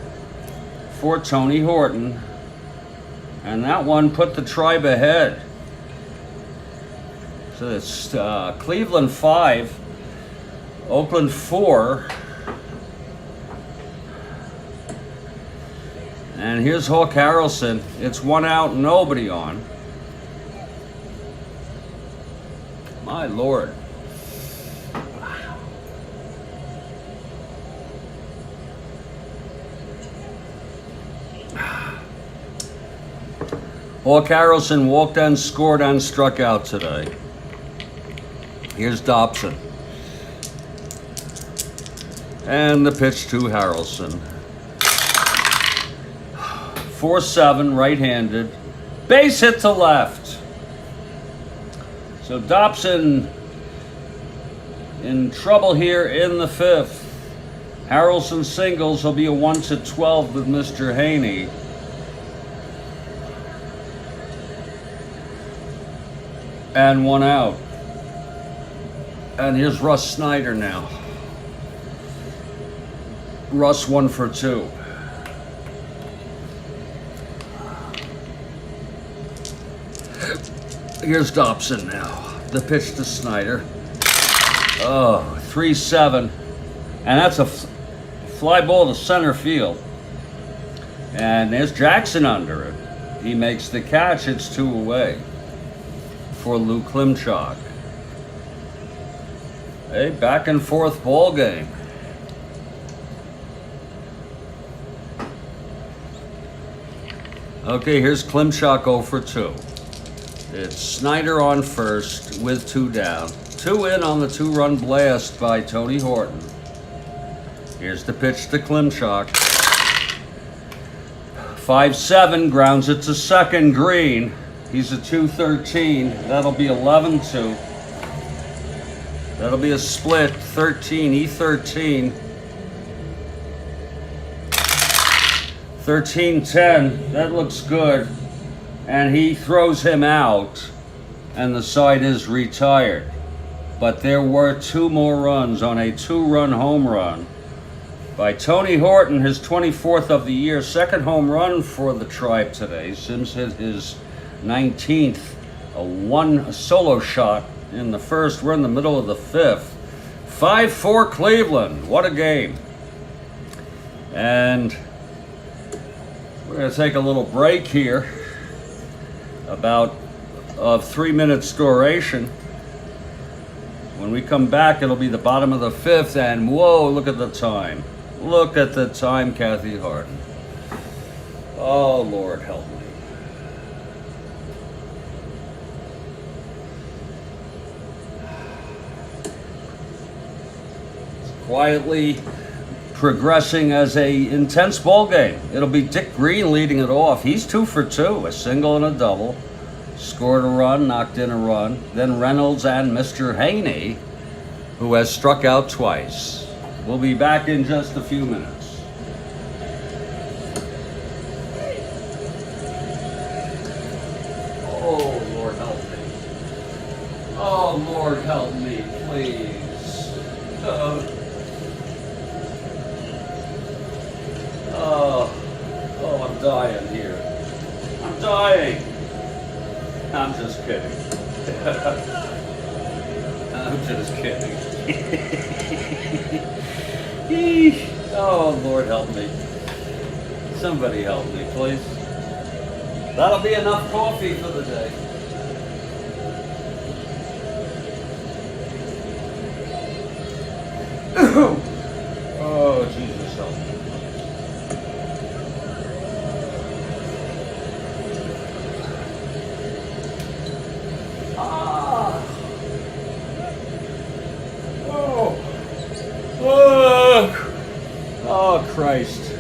for Tony Horton. And that one put the Tribe ahead. So it's Cleveland 5, Oakland 4. And here's Hawk Harrelson. It's 1 out, nobody on. My Lord. Hawk Harrelson walked and scored and struck out today. Here's Dobson. And the pitch to Harrelson. 4-7, right-handed. Base hit to left. So Dobson in trouble here in the 5th. Harrelson singles. He'll be a 1-12 with Mr. Haney. And 1 out. And here's Russ Snyder now. Russ 1 for 2. Here's Dobson now. The pitch to Snyder. Oh, 3-7. And that's a fly ball to center field. And there's Jackson under it. He makes the catch. It's 2 away for Lou Klimchak. A back and forth ball game. Okay, here's Klimchak 0 for 2. It's Snyder on first with 2 down. 2 in on the 2-run blast by Tony Horton. Here's the pitch to Klimchak. 5-7, grounds it to second, Green. He's a 2-13. That'll be 11-2. That'll be a split. 13, E13. 13-10. That looks good. And he throws him out. And the side is retired. But there were 2 more runs on a 2-run home run by Tony Horton, his 24th of the year. Second home run for the Tribe today. Sims hit his 19th, a solo shot in the 1st. We're in the middle of the 5th. 5-4 Cleveland. What a game. And we're going to take a little break here, about of 3 minutes duration. When we come back, it'll be the bottom of the 5th, and whoa, look at the time. Look at the time, Kathy Harden. Oh, Lord, help me. Quietly progressing as a intense ball game. It'll be Dick Green leading it off. He's 2 for 2, a single and a double. Scored a run, knocked in a run. Then Reynolds and Mr. Haney, who has struck out twice. We'll be back in just a few minutes. Oh, Lord, help me. Oh, Lord, help me, please. Oh, I'm dying here. I'm dying. I'm just kidding. I'm just kidding. Oh, Lord help me. Somebody help me, please. That'll be enough coffee for the day. Oh, Jesus help me. Ah. Oh. Oh. Oh, Christ.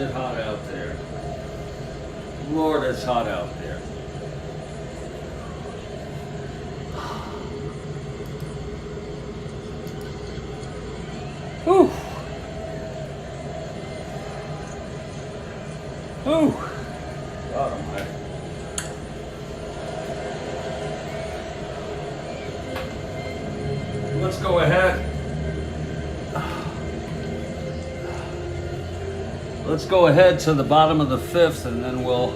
it hot out there. Lord, it's hot out there. Whew. Whew. God almighty. Let's go ahead. Let's go ahead to the bottom of the fifth, and then we'll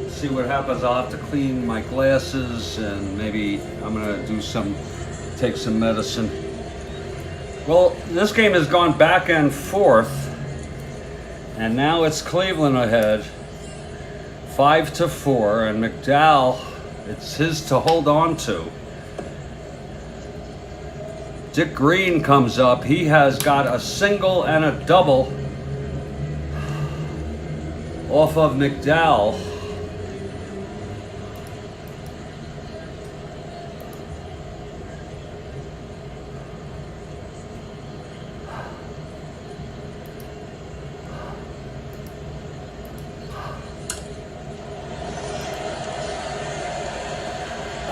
see what happens. I'll have to clean my glasses, and maybe I'm gonna take some medicine. Well, this game has gone back and forth, and now it's Cleveland ahead, 5-4, and McDowell, it's his to hold on to. Dick Green comes up. He has got a single and a double off of McDowell.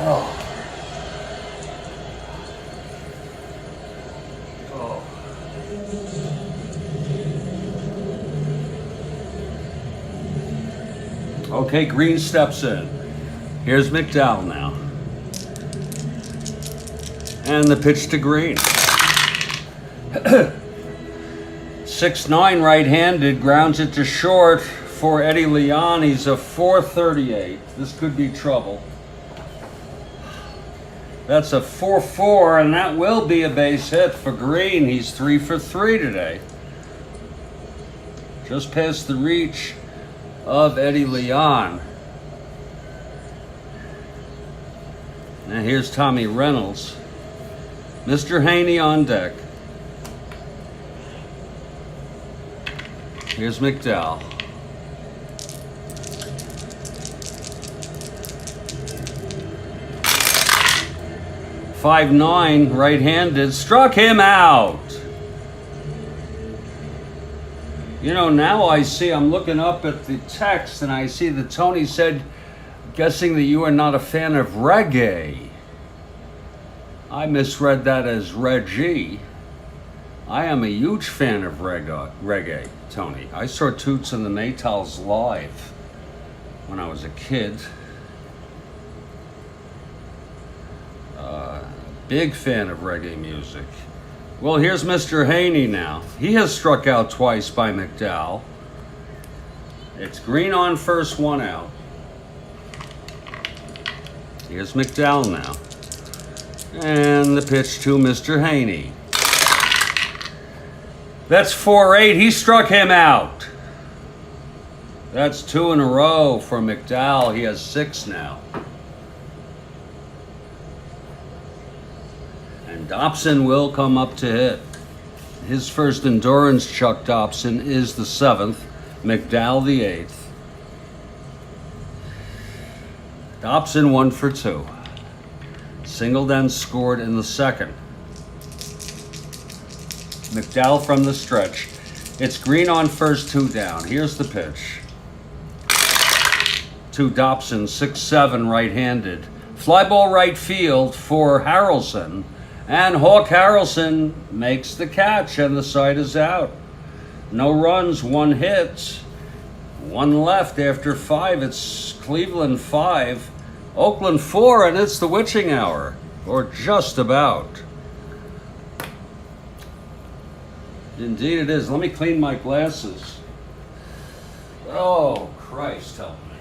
Oh. Okay, Green steps in. Here's McDowell now. And the pitch to Green. 6-9 right-handed, grounds it to short for Eddie Leon. He's a 438. This could be trouble. That's a 4-4, and that will be a base hit for Green. He's 3 for 3 today. Just past the reach of Eddie Leon. Now here's Tommy Reynolds. Mr. Haney on deck. Here's McDowell. .59 right-handed, struck him out. You know, now I see, I'm looking up at the text, and I see that Tony said, guessing that you are not a fan of reggae. I misread that as Reggie. I am a huge fan of reggae, Tony. I saw Toots and the Maytals live when I was a kid. Big fan of reggae music. Well, here's Mr. Haney now. He has struck out twice by McDowell. It's Green on first, 1 out. Here's McDowell now. And the pitch to Mr. Haney. That's 4-8. He struck him out. That's 2 in a row for McDowell. He has 6 now. And Dobson will come up to hit. His first endurance, Chuck Dobson, is the 7th. McDowell the 8th. Dobson 1 for 2. Singled and scored in the 2nd. McDowell from the stretch. It's Green on first, 2 down. Here's the pitch. To Dobson, 6-7 right-handed. Fly ball right field for Harrelson. And Hawk Harrelson makes the catch, and the side is out. No runs, 1 hit. 1 left after 5. It's Cleveland 5. Oakland 4, and it's the witching hour. Or just about. Indeed it is. Let me clean my glasses. Oh, Christ help me.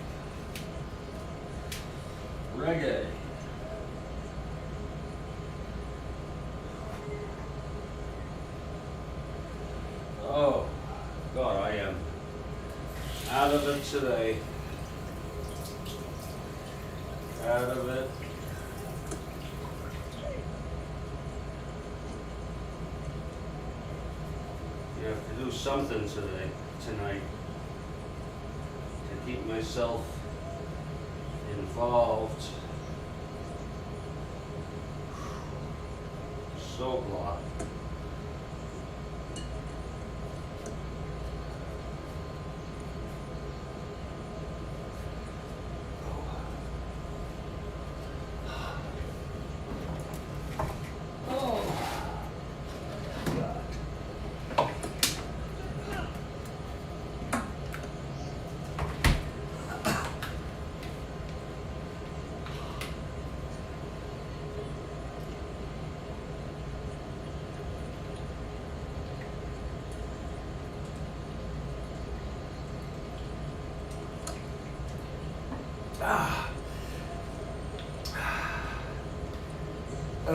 Reggae. Oh, God, I am out of it today. Out of it. You have to do something tonight, to keep myself involved. So blocked.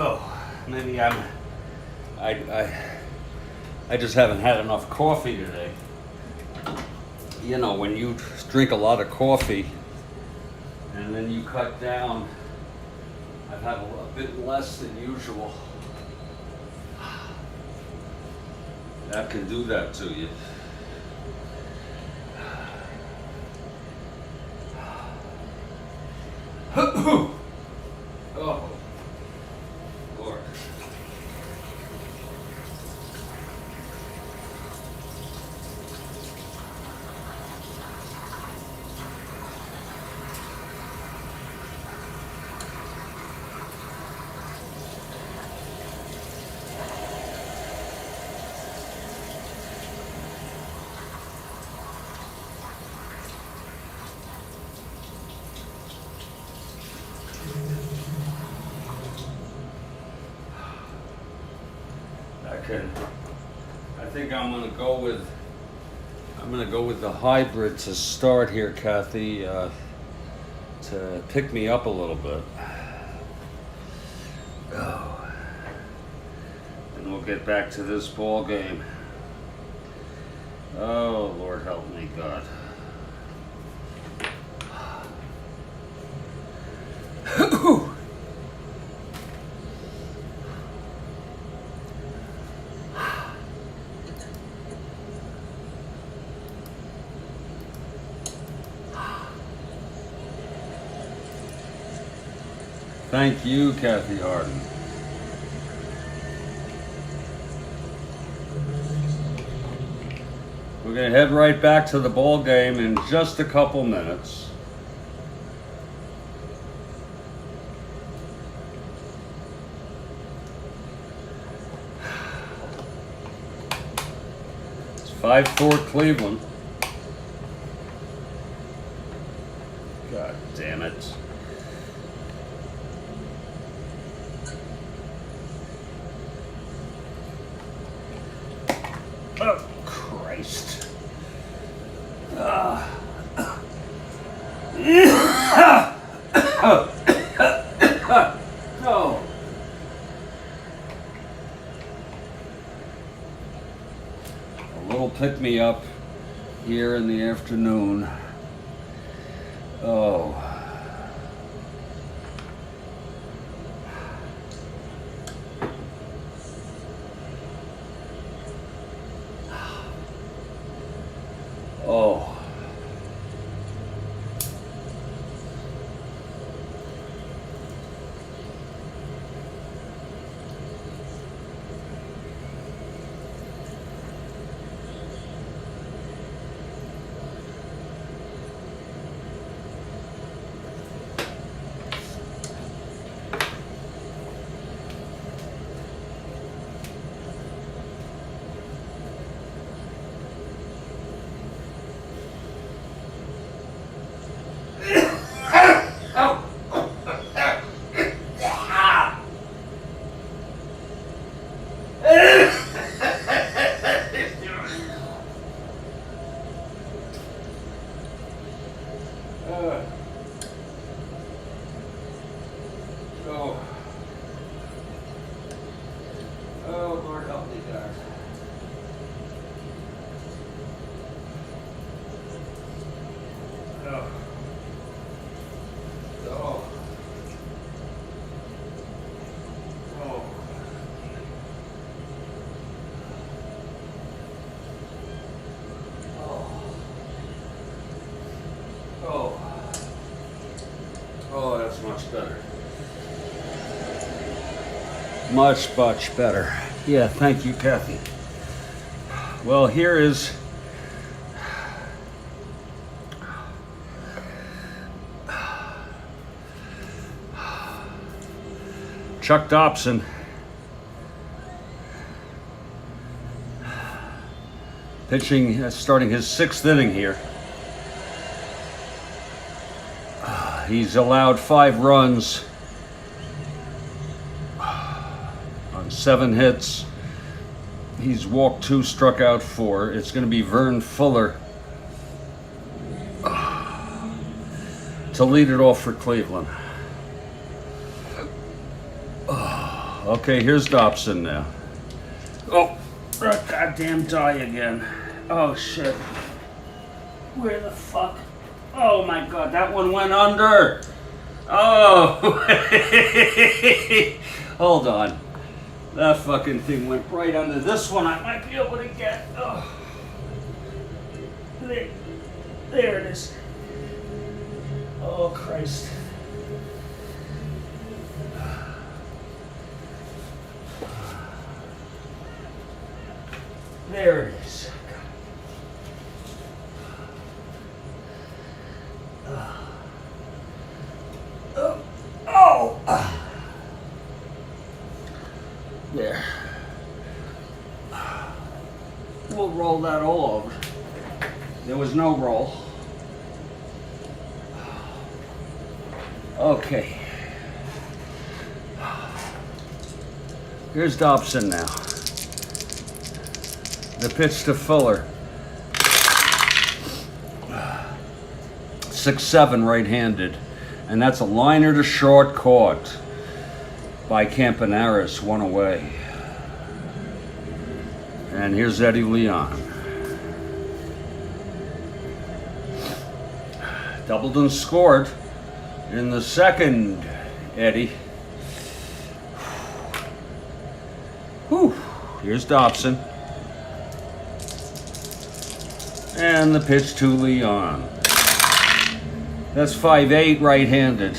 Oh, maybe I just haven't had enough coffee today. You know, when you drink a lot of coffee and then you cut down, I've had a bit less than usual. That can do that to you. Oh, Lord. I think I'm gonna go with the hybrid to start here, Kathy, to pick me up a little bit. Oh. And we'll get back to this ball game. Oh, Lord help me, God. Thank you, Kathy Harden. We're going to head right back to the ball game in just a couple minutes. It's 5-4 Cleveland. God damn it. Oh, Christ. No. A little pick-me-up here in the afternoon. Oh. Oh. Oh, Lord help me, God. Oh. Oh. Oh. Oh. Oh, that's much better. Much, much better. Yeah, thank you, Kathy. Well, here is Chuck Dobson pitching, starting his 6th inning here. He's allowed 5 runs on 7 hits. He's walked 2, struck out 4. It's going to be Vern Fuller to lead it off for Cleveland. Oh. Okay, here's Dobson now. Oh, that goddamn die again. Oh shit. Where the fuck? Oh my god, that one went under. Oh. Hold on. That fucking thing went right under. This one I might be able to get. Oh. There it is. Oh Christ. There it is. There. We'll roll that all over. There was no roll. Okay. Here's Dobson now. The pitch to Fuller. 6-7 right-handed. And that's a liner to short, caught by Campanaris, one away. And here's Eddie Leon. Doubleton scored in the second, Eddie. Whew. Here's Dobson. And the pitch to Leon. That's 5-8 right-handed.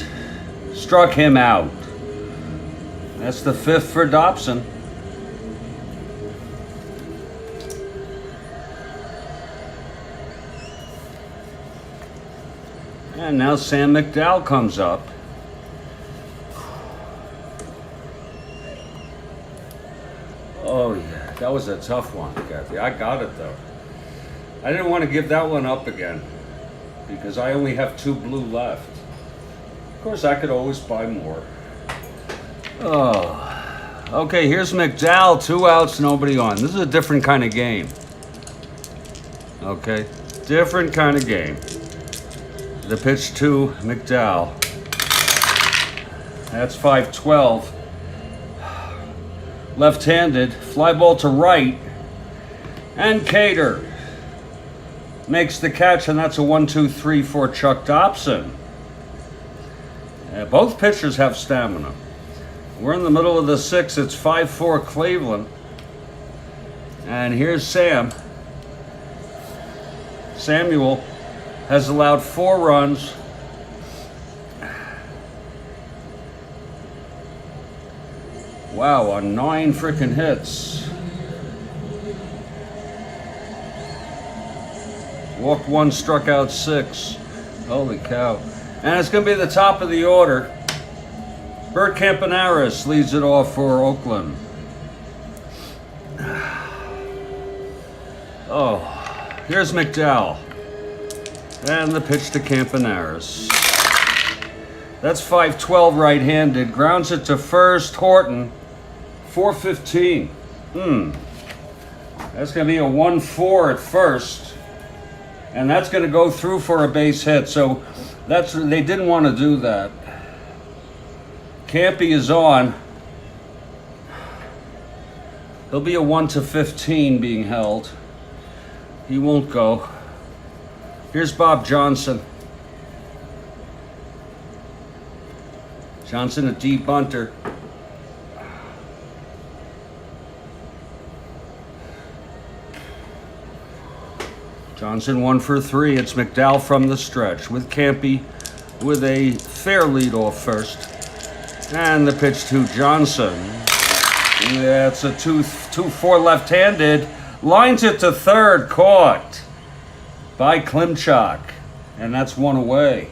Struck him out. That's the 5th for Dobson. And now Sam McDowell comes up. Oh yeah, that was a tough one, Kathy. I got it though. I didn't want to give that one up again because I only have 2 blue left. Of course, I could always buy more. Oh, okay, here's McDowell, 2 outs, nobody on. This is a different kind of game. Okay, different kind of game. The pitch to McDowell. That's 5-12. Left-handed, fly ball to right. And Cater makes the catch, and that's a 1-2-3 for Chuck Dobson. Both pitchers have stamina. We're in the middle of the 6th. It's 5-4 Cleveland. And here's Sam. Samuel has allowed 4 runs. Wow, on 9 freaking hits. Walked 1, struck out 6. Holy cow. And it's going to be the top of the order. Bert Campanaris leads it off for Oakland. Oh, here's McDowell. And the pitch to Campanaris. That's 5-12 right-handed. Grounds it to first. Horton. 4-15. That's going to be a 1-4 at first. And that's going to go through for a base hit. So they didn't want to do that. Campy is on. He'll be a 1-15 being held. He won't go. Here's Bob Johnson. Johnson, a deep bunter. Johnson 1 for 3. It's McDowell from the stretch with Campy with a fair lead off first. And the pitch to Johnson. That's a 2-4 left-handed. Lines it to third, caught by Klimchak. And that's 1 away.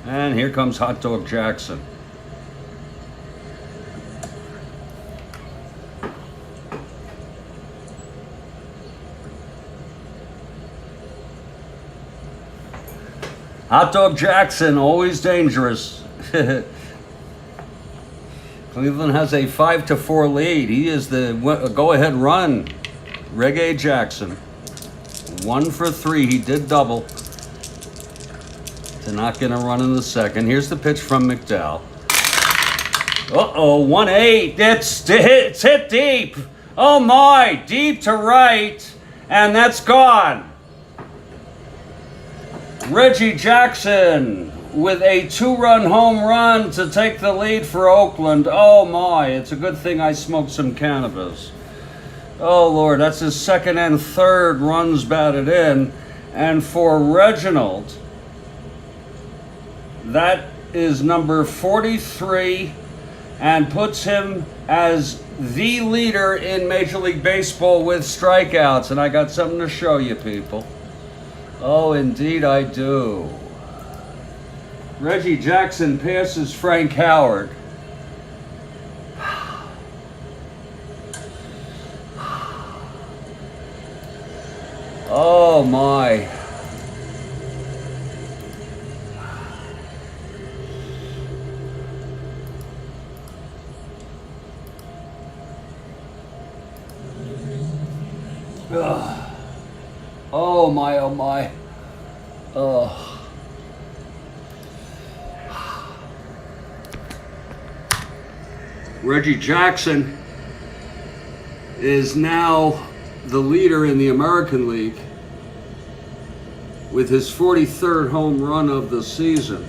And here comes Hot Dog Jackson. Hot Dog Jackson, always dangerous. Cleveland has a 5-4 lead. He is the go-ahead run. Reggae Jackson. 1 for 3. He did double. To not get a run in the second. Here's the pitch from McDowell. Uh-oh, 1-8. It's hit deep. Oh my, deep to right. And that's gone. Reggie Jackson with a 2-run home run to take the lead for Oakland. Oh my, it's a good thing I smoked some cannabis. Oh Lord, that's his second and third runs batted in. And for Reginald, that is number 43 and puts him as the leader in Major League Baseball with strikeouts. And I got something to show you people. Oh, indeed I do. Reggie Jackson passes Frank Howard. Oh my. Ugh. Oh my, oh my. Oh. Reggie Jackson is now the leader in the American League with his 43rd home run of the season.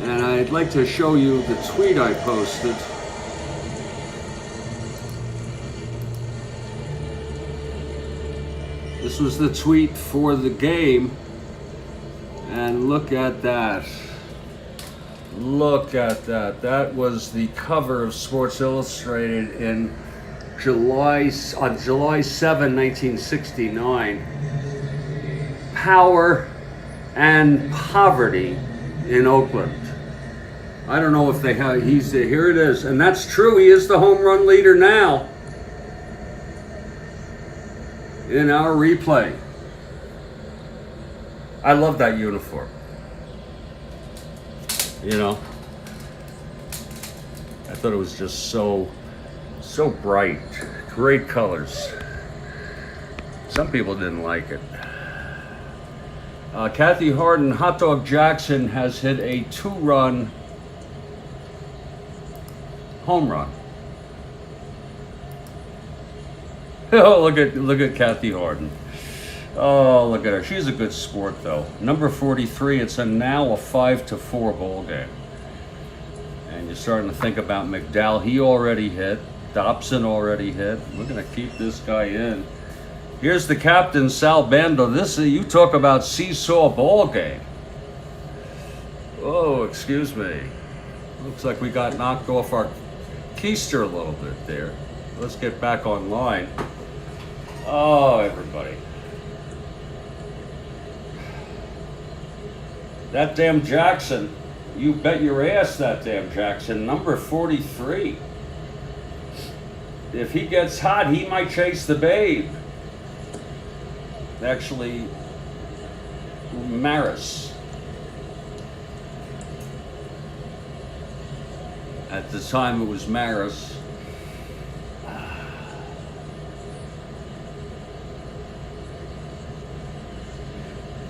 And I'd like to show you the tweet I posted. This was the tweet for the game. And look at that. Look at that. That was the cover of Sports Illustrated in on July 7, 1969. Power and poverty in Oakland. I don't know if they have, here it is. And that's true, he is the home run leader now in our replay. I love that uniform. You know, I thought it was just so bright, great colors. Some people didn't like it. Kathy Harden, Hot Dog Jackson has hit a 2-run home run. Oh, look at Kathy Harden. Oh, look at her. She's a good sport, though. Number 43, it's now a 5-4 ball game. And you're starting to think about McDowell. He already hit. Dobson already hit. We're going to keep this guy in. Here's the captain, Sal Bando. You talk about seesaw ball game. Oh, excuse me. Looks like we got knocked off our keister a little bit there. Let's get back online. Oh, everybody. That damn Jackson, you bet your ass that damn Jackson, number 43. If he gets hot, he might chase the babe. Actually, Maris. At the time it was Maris.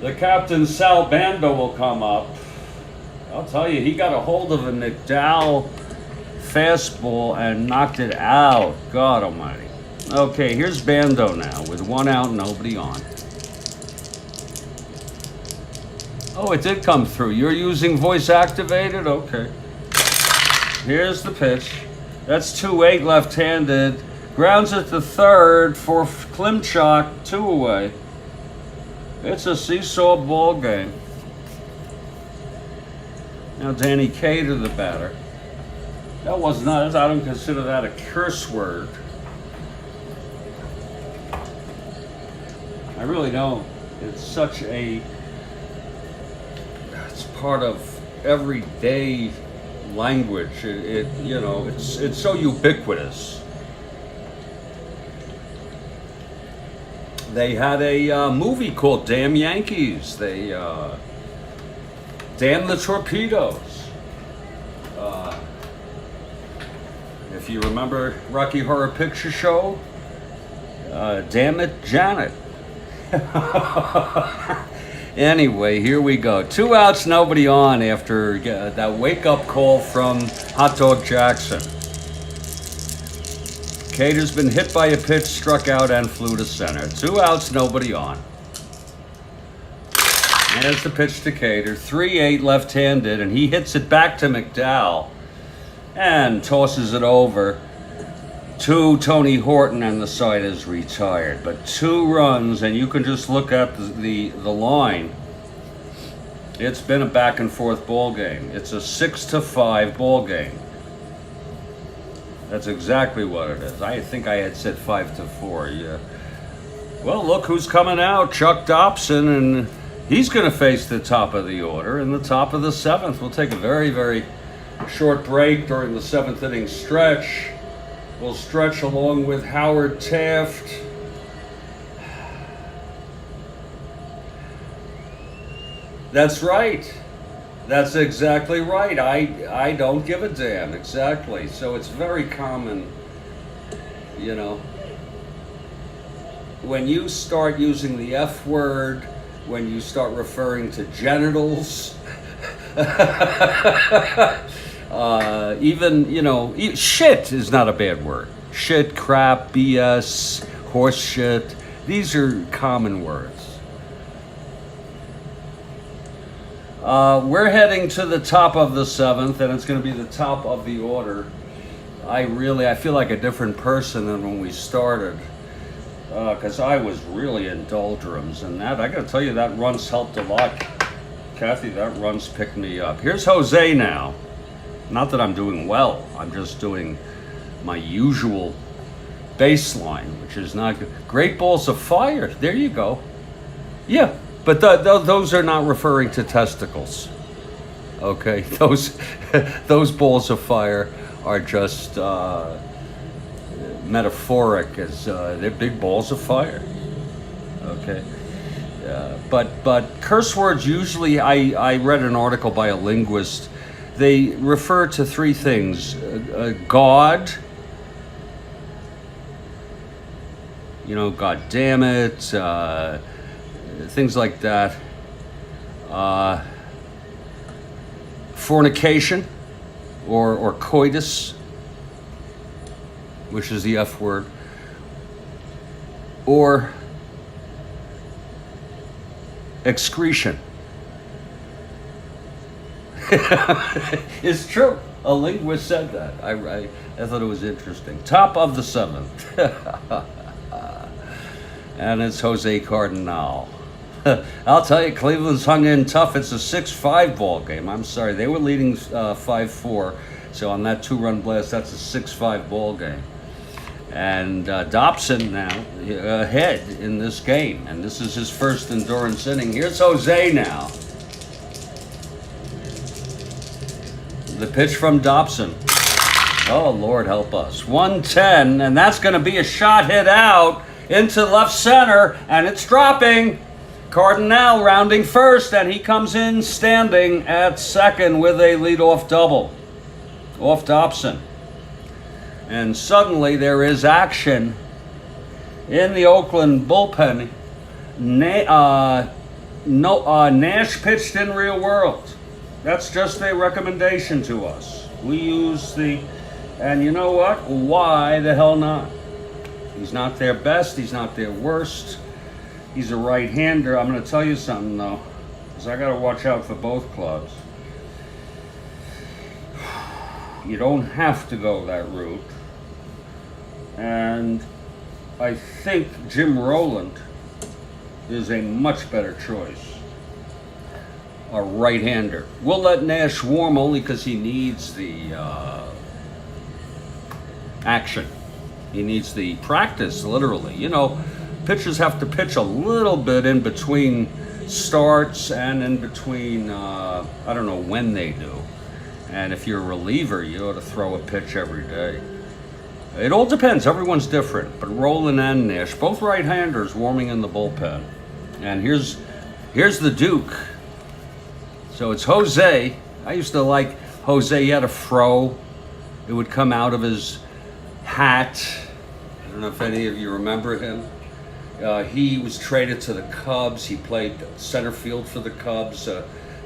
The captain, Sal Bando, will come up. I'll tell you, he got a hold of a McDowell fastball and knocked it out. God almighty. Okay, here's Bando now with 1 out and nobody on. Oh, it did come through. You're using voice activated? Okay. Here's the pitch. That's 2-8 left-handed. Grounds it to third for Klimchak, 2 away. It's a seesaw ball game. Now Danny Cater, the batter. That was not, I don't consider that a curse word. I really don't. It's such a, it's part of everyday language. You know, it's so ubiquitous. They had a movie called Damn Yankees. They Damn the Torpedoes. If you remember Rocky Horror Picture Show, Damn It Janet. Anyway, here we go. 2 outs, nobody on after that wake-up call from Hot Dog Jackson. Cater's been hit by a pitch, struck out, and flew to center. 2 outs, nobody on. There's the pitch to Cater. 3-8 left-handed, and he hits it back to McDowell and tosses it over to Tony Horton, and the side is retired. But 2 runs, and you can just look at the line. It's been a back and forth ball game. It's a 6-5 ball game. That's exactly what it is. I think I had said 5-4. Yeah. Well, look who's coming out. Chuck Dobson, and he's going to face the top of the order in the top of the 7th. We'll take a very, very short break during the 7th inning stretch. We'll stretch along with Howard Taft. That's right. That's exactly right. I don't give a damn. Exactly. So it's very common, you know, when you start using the F word, when you start referring to genitals, even, you know, shit is not a bad word. Shit, crap, BS, horse shit. These are common words. We're heading to the top of the 7th, and it's going to be the top of the order. I feel like a different person than when we started, because I was really in doldrums, and that, I got to tell you, that run's helped a lot. Kathy, that run's picked me up. Here's Jose now. Not that I'm doing well. I'm just doing my usual baseline, which is not good. Great balls of fire. There you go. Yeah. But those are not referring to testicles, okay? Those balls of fire are just metaphoric, as they're big balls of fire, okay? But curse words usually, I read an article by a linguist. They refer to 3 things: God, you know, God damn it. Things like that. Fornication or coitus, which is the F word, or excretion. It's true. A linguist said that. I thought it was interesting. Top of the 7th. And it's Jose Cardinal. I'll tell you, Cleveland's hung in tough. It's a 6-5 ball game. I'm sorry. They were leading 5-4. So on that 2-run blast, that's a 6-5 ball game. And Dobson now ahead in this game. And this is his first endurance inning. Here's Jose now. The pitch from Dobson. Oh, Lord help us. 110, and that's going to be a shot hit out into left center, and it's dropping. Cardinal rounding first, and he comes in standing at second with a leadoff double off Dobson. And suddenly there is action in the Oakland bullpen. Nash pitched in real world. That's just a recommendation to us. We use and you know what? Why the hell not? He's not their best. He's not their worst. He's a right-hander. I'm going to tell you something, though, because I got to watch out for both clubs. You don't have to go that route. And I think Jim Rowland is a much better choice. A right-hander. We'll let Nash warm only because he needs the action. He needs the practice, literally. You know, pitchers have to pitch a little bit in between starts and in between, I don't know when they do. And if you're a reliever, you ought to throw a pitch every day. It all depends. Everyone's different. But Rowland and Nash, both right-handers warming in the bullpen. And here's the Duke. So it's Jose. I used to like Jose. He had a fro. It would come out of his hat. I don't know if any of you remember him. He was traded to the Cubs. He played center field for the Cubs.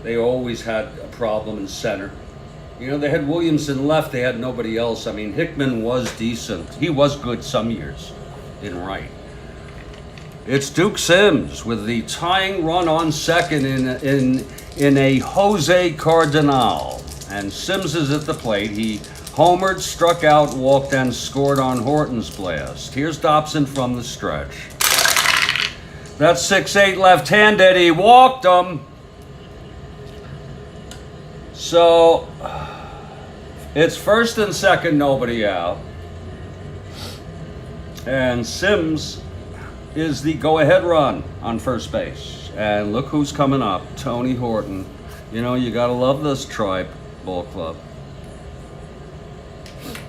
They always had a problem in center. You know, they had Williamson left. They had nobody else. I mean, Hickman was decent. He was good some years in right. It's Duke Sims with the tying run on second in a Jose Cardinal. And Sims is at the plate. He homered, struck out, walked, and scored on Horton's blast. Here's Dobson from the stretch. That's 6-8 left-handed. He walked him. So it's first and second, nobody out. And Sims is the go-ahead run on first base. And look who's coming up, Tony Horton. You know, you gotta love this Tribe Ball Club.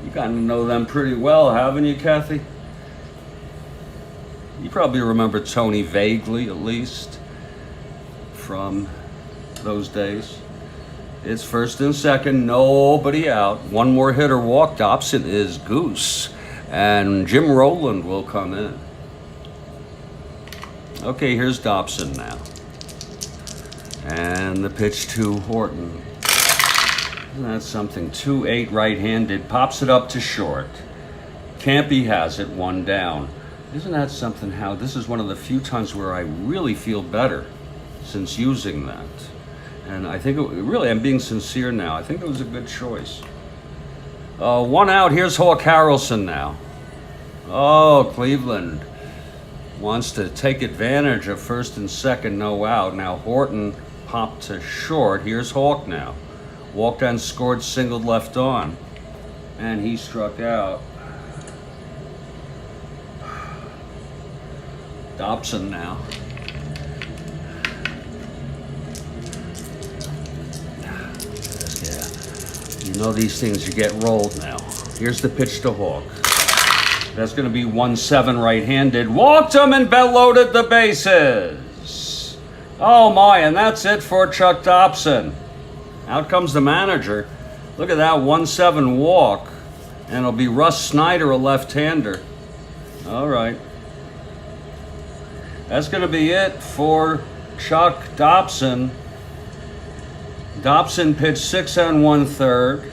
You gotta know them pretty well, haven't you, Kathy? You probably remember Tony vaguely, at least, from those days. It's first and second, nobody out. One more hitter walk. Dobson is goose. And Jim Rowland will come in. Okay, here's Dobson now. And the pitch to Horton. That's something. 2-8 right-handed. Pops it up to short. Campy has it, one down. Isn't that something how this is one of the few times where I really feel better since using that. And I think, really, I'm being sincere now. I think it was a good choice. One out. Here's Hawk Harrelson now. Oh, Cleveland wants to take advantage of first and second, no out. Now Horton popped to short. Here's Hawk now. Walked and scored, singled left on. And he struck out. Dobson now. Yeah. You know these things, you get rolled now. Here's the pitch to Hawk. That's going to be 1-7 right-handed. Walked him and loaded the bases. Oh my, and that's it for Chuck Dobson. Out comes the manager. Look at that 1-7 walk. And it'll be Russ Snyder, a left-hander. All right. That's going to be it for Chuck Dobson. Dobson pitched 6 1/3.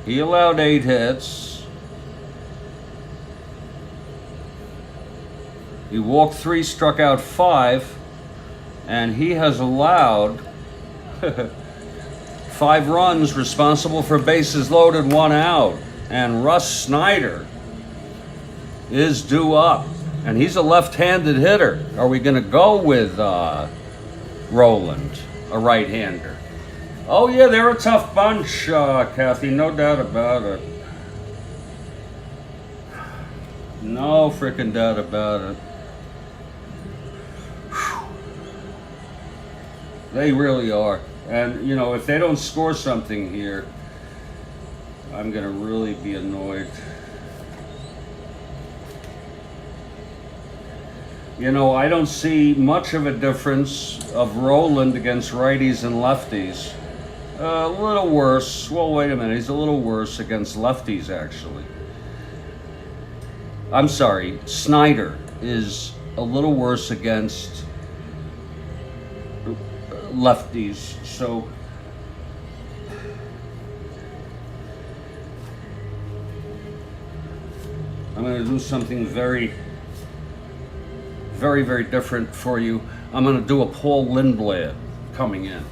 He allowed 8 hits. He walked 3, struck out 5, and he has allowed 5 runs, responsible for bases loaded, 1 out. And Russ Snyder is due up, and he's a left-handed hitter. Are we going to go with Rowland, a right-hander? Oh yeah, they're a tough bunch, Kathy, no doubt about it. No freaking doubt about it. Whew. They really are. And, you know, if they don't score something here, I'm going to really be annoyed. You know, I don't see much of a difference of Rowland against righties and lefties. A little worse. Well, wait a minute. He's a little worse against lefties, actually. I'm sorry. Snyder is a little worse against lefties. So I'm going to do something very, very, very different for you. I'm going to do a Paul Lindblad coming in.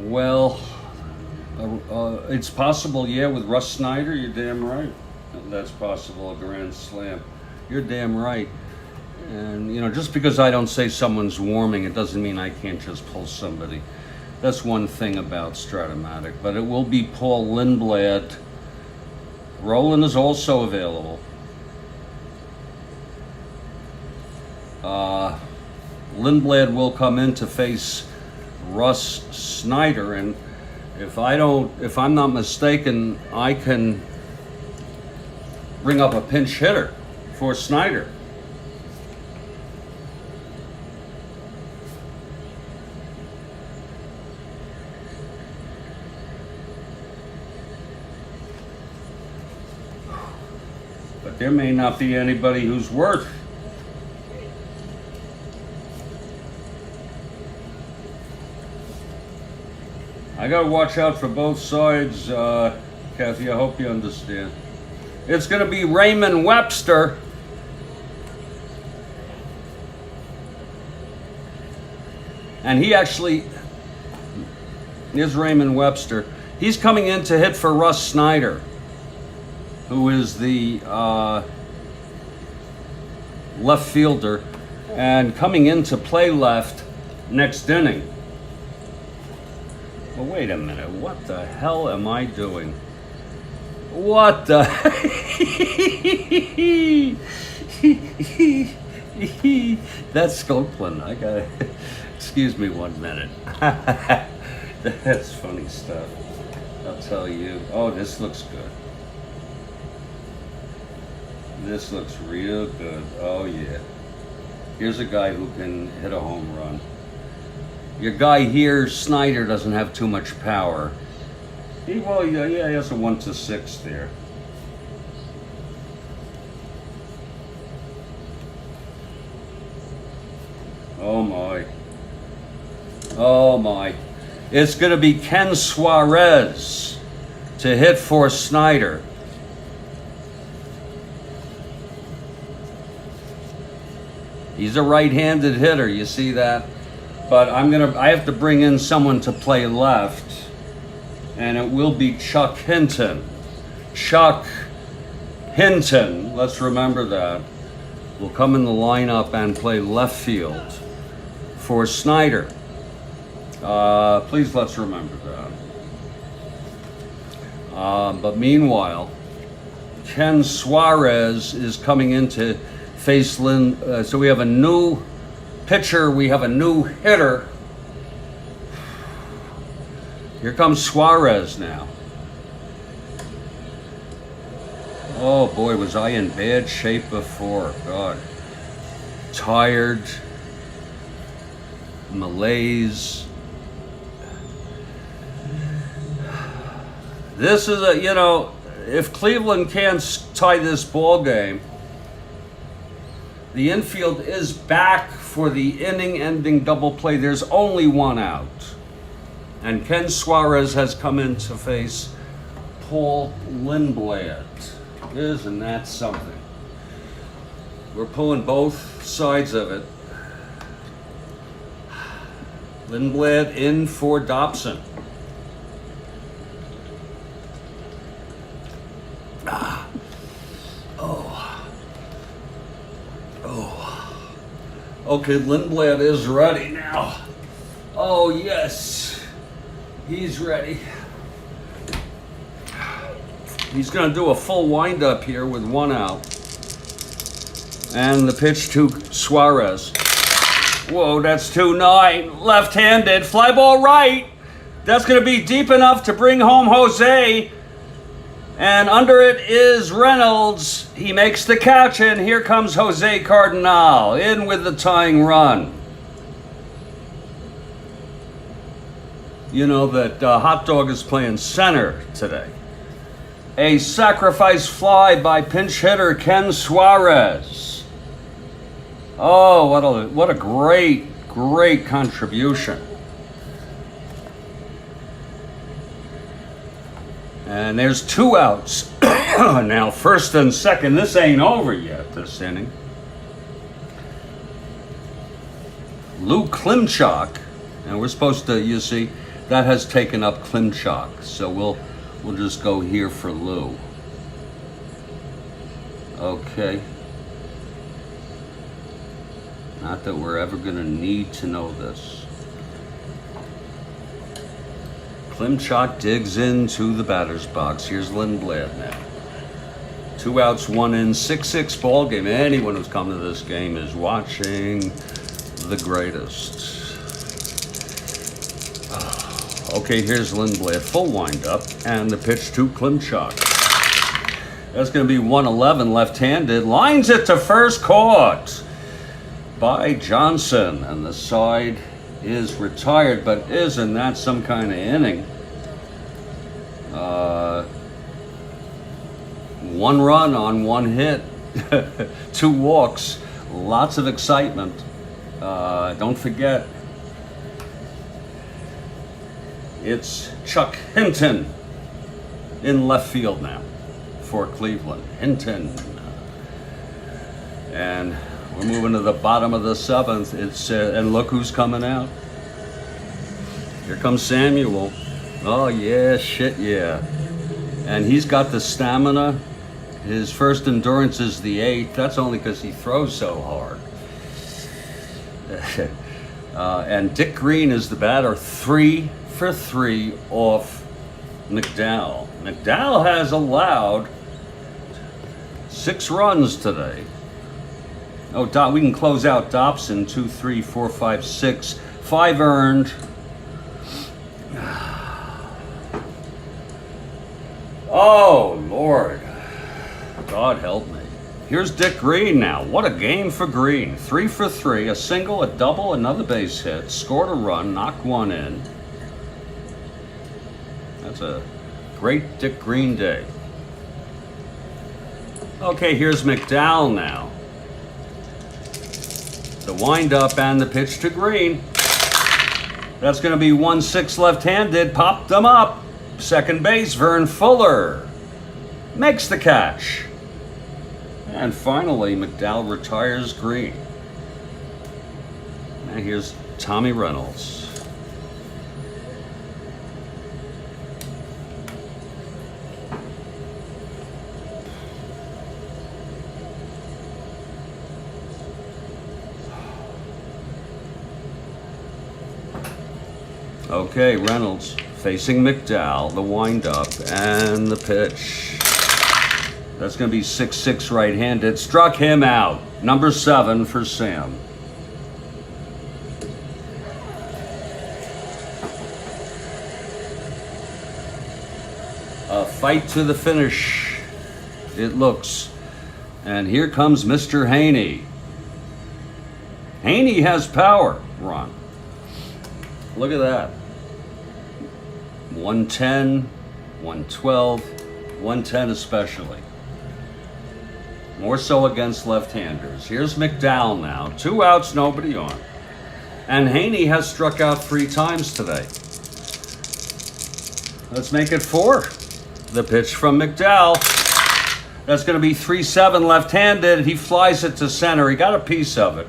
Well, it's possible, yeah, with Russ Snyder, you're damn right. That's possible, a grand slam. You're damn right. And, you know, just because I don't say someone's warming, it doesn't mean I can't just pull somebody. That's one thing about Strat-O-Matic. But it will be Paul Lindblad. Rowland is also available. Lindblad will come in to face Russ Snyder, and if I'm not mistaken, I can bring up a pinch hitter for Snyder. There may not be anybody who's worth. I gotta watch out for both sides, Kathy. I hope you understand. It's gonna be Raymond Webster. And he actually is Raymond Webster. He's coming in to hit for Russ Snyder, who is the left fielder, and coming in to play left next inning. Well, wait a minute. What the hell am I doing? What the? That's Oakland. I got it. Excuse me 1 minute. That's funny stuff. I'll tell you. Oh, this looks good. This looks real good. Oh, yeah. Here's a guy who can hit a home run. Your guy here, Snyder, doesn't have too much power. He has a 1-6 there. Oh my. Oh my. It's going to be Ken Suarez to hit for Snyder. He's a right-handed hitter, you see that? But I have to bring in someone to play left, and it will be Chuck Hinton. Chuck Hinton, let's remember that, will come in the lineup and play left field for Snyder. Please let's remember that. But meanwhile, Ken Suarez is coming in to face Lynn. So we have a new pitcher, we have a new hitter. Here comes Suarez now. Oh boy, was I in bad shape before. God. Tired. Malaise. This is if Cleveland can't tie this ball game, the infield is back for the inning-ending double play. There's only one out. And Ken Suarez has come in to face Paul Lindblad. Isn't that something? We're pulling both sides of it. Lindblad in for Dobson. Okay, Lindblad is ready now. Oh, yes. He's ready. He's going to do a full windup here with one out. And the pitch to Suarez. Whoa, that's 2-9. Left-handed. Fly ball right. That's going to be deep enough to bring home Jose. And under it is Reynolds. He makes the catch, and here comes Jose Cardinal in with the tying run. You know that Hot Dog is playing center today. A sacrifice fly by pinch hitter Ken Suarez. Oh, what a great contribution. And there's 2 outs. Now, first and second, this ain't over yet, this inning. Lou Klimchak, and we're supposed to, you see, that has taken up Klimchak. So we'll just go here for Lou. Okay. Not that we're ever going to need to know this. Klimchak digs into the batter's box. Here's Lindblad now. 2 outs, 1 in, 6-6 ball game. Anyone who's come to this game is watching the greatest. Okay, here's Lindblad. Full windup, and the pitch to Klimchak. That's going to be 1-11 left-handed. Lines it to first, caught by Johnson, and the side is retired. But isn't that some kind of inning? 1 run on 1 hit. 2 walks, lots of excitement. Don't forget, it's Chuck Hinton in left field now for Cleveland. Hinton. And we're moving to the bottom of the 7th. It's and look who's coming out. Here comes Samuel. Oh yeah, shit yeah. And he's got the stamina. His first endurance is the 8th. That's only because he throws so hard. And Dick Green is the batter, 3 for 3 off McDowell. McDowell has allowed 6 runs today. Oh, we can close out Dobson, 2, 3, 4, 5, 6, 5 earned. Oh, Lord. God help me. Here's Dick Green now. What a game for Green. 3 for 3, a single, a double, another base hit, scored a run, knocked 1 in. That's a great Dick Green day. Okay, here's McDowell now. The windup and the pitch to Green. That's going to be 1-6 left-handed. Popped them up. Second base, Vern Fuller makes the catch. And finally, McDowell retires Green. And here's Tommy Reynolds. Okay, Reynolds facing McDowell, the windup and the pitch. That's going to be 6-6 right-handed. Struck him out. Number 7 for Sam. A fight to the finish, it looks. And here comes Mr. Haney. Haney has power, Ron. Look at that. 110, 112, 110 especially. More so against left-handers. Here's McDowell now. 2 outs, nobody on. And Haney has struck out 3 times today. Let's make it 4. The pitch from McDowell. That's going to be 3-7 left-handed. He flies it to center. He got a piece of it.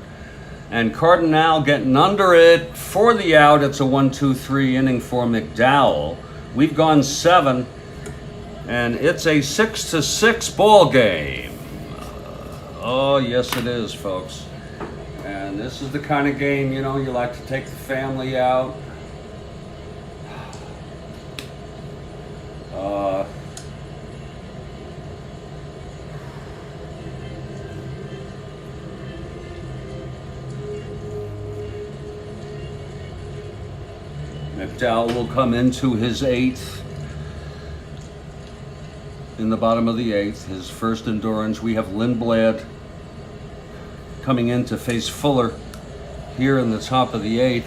And Cardinal getting under it for the out. It's a 1-2-3 inning for McDowell. We've gone 7. And it's a 6-6 ball game. Oh, yes, it is, folks. And this is the kind of game, you know, you like to take the family out. McDowell will come into his 8th. In the bottom of the 8th, his first endurance. We have Lindblad coming in to face Fuller here in the top of the 8th.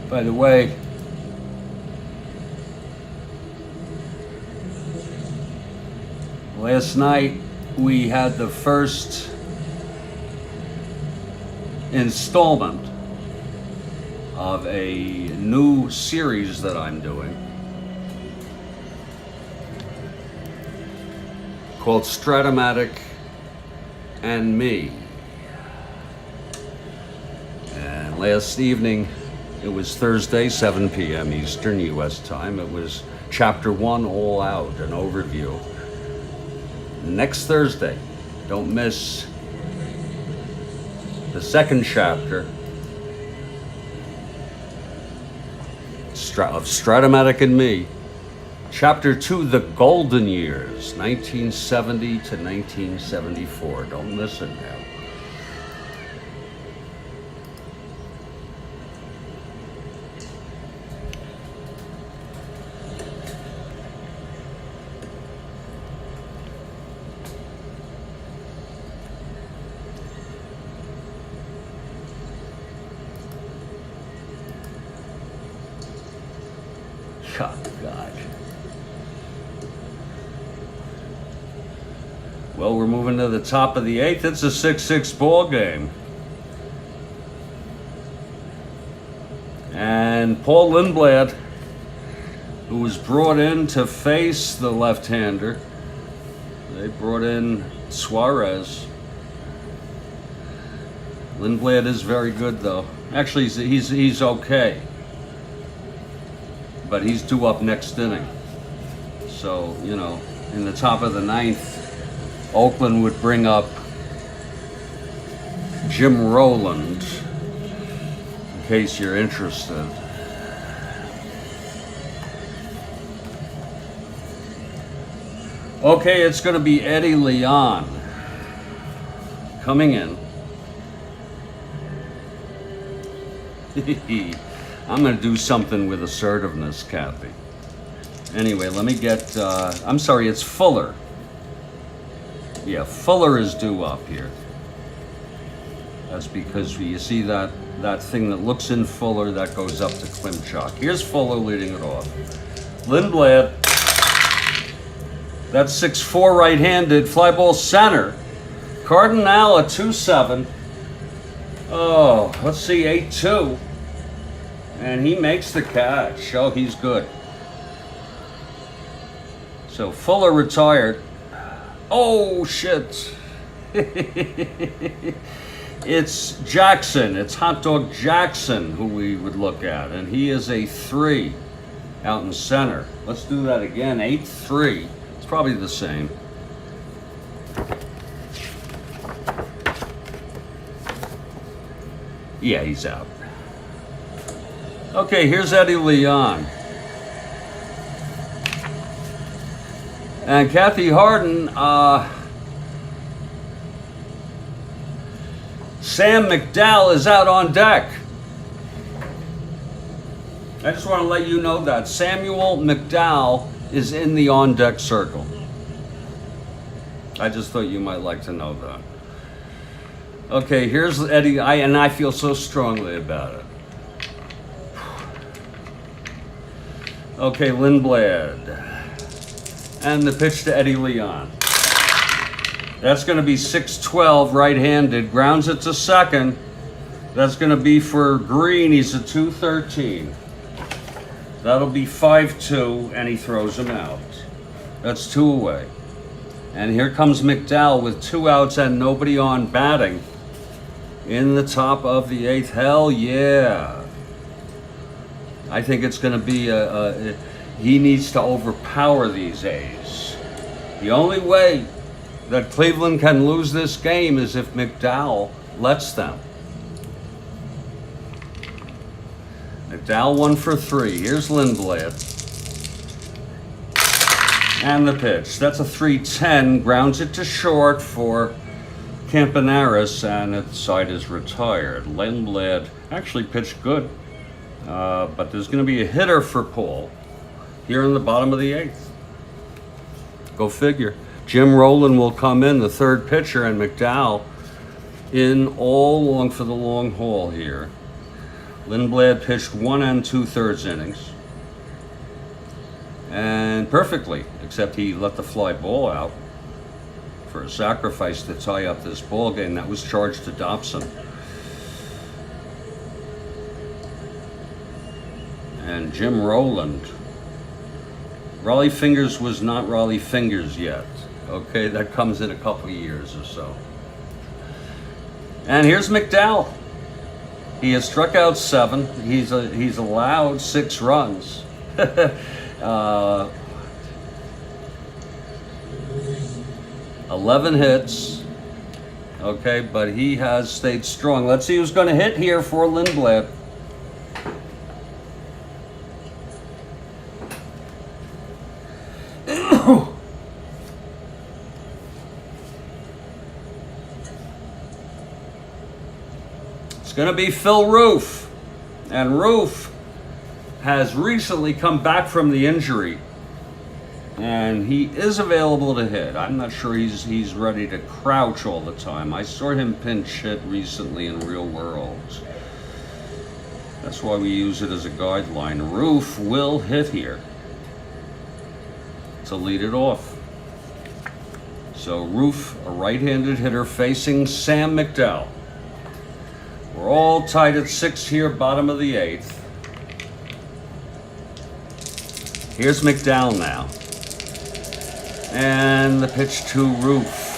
By the way, last night we had the first installment of a new series that I'm doing called Strat-O-Matic and Me. And last evening, it was Thursday, 7 p.m. Eastern U.S. time. It was Chapter 1, All Out, an overview. Next Thursday, don't miss the second chapter of Strat-O-Matic and Me. Chapter 2, The Golden Years, 1970 to 1974. Don't miss it now. Oh, God. Well, we're moving to the top of the 8th. It's a 6-6 ball game. And Paul Lindblad, who was brought in to face the left-hander, they brought in Suarez. Lindblad is very good, though. Actually, he's okay, but he's due up next inning. So, you know, in the top of the 9th, Oakland would bring up Jim Rowland, in case you're interested. Okay, it's going to be Eddie Leon coming in. I'm going to do something with assertiveness, Kathy. Anyway, let me get, I'm sorry, it's Fuller. Yeah, Fuller is due up here. That's because you see that thing that looks in Fuller, that goes up to Klimchak. Here's Fuller leading it off. Lindblad, that's 6-4 right-handed, fly ball center. Cardinal at 2-7. Oh, let's see, 8-2. And he makes the catch. Oh, he's good. So Fuller retired. Oh, shit. It's Jackson. It's Hot Dog Jackson who we would look at. And he is a 3 out in center. Let's do that again. 8-3. It's probably the same. Yeah, he's out. Okay, here's Eddie Leon. And Kathy Harden, Sam McDowell is out on deck. I just want to let you know that. Samuel McDowell is in the on-deck circle. I just thought you might like to know that. Okay, here's Eddie, and I feel so strongly about it. Okay, Lindblad. And the pitch to Eddie Leon. That's going to be 6-12 right-handed. Grounds it to second. That's going to be for Green. He's a 2-13. That'll be 5-2, and he throws him out. That's 2 away. And here comes McDowell with 2 outs and nobody on batting in the top of the 8th. Hell yeah. I think it's going to be he needs to overpower these A's. The only way that Cleveland can lose this game is if McDowell lets them. McDowell 1 for 3. Here's Lindblad. And the pitch. That's a 3-10. Grounds it to short for Campaneris, and its side is retired. Lindblad actually pitched good, but there's going to be a hitter for Paul here in the bottom of the 8th. Go figure. Jim Rowland will come in, the third pitcher, and McDowell in all along for the long haul here. Lindblad pitched 1 2/3 innings. And perfectly, except he let the fly ball out for a sacrifice to tie up this ball game that was charged to Dobson. And Jim Rowland. Raleigh Fingers was not Raleigh Fingers yet. Okay, that comes in a couple of years or so. And here's McDowell. He has struck out 7. He's allowed 6 runs. 11 hits. Okay, but he has stayed strong. Let's see who's going to hit here for Lindblad. It's going to be Phil Roof. And Roof has recently come back from the injury. And he is available to hit. I'm not sure he's ready to crouch all the time. I saw him pinch hit recently in Real World. That's why we use it as a guideline. Roof will hit here to lead it off. So Roof, a right-handed hitter, facing Sam McDowell. We're all tied at 6 here, bottom of the 8th. Here's McDowell now. And the pitch to Roof.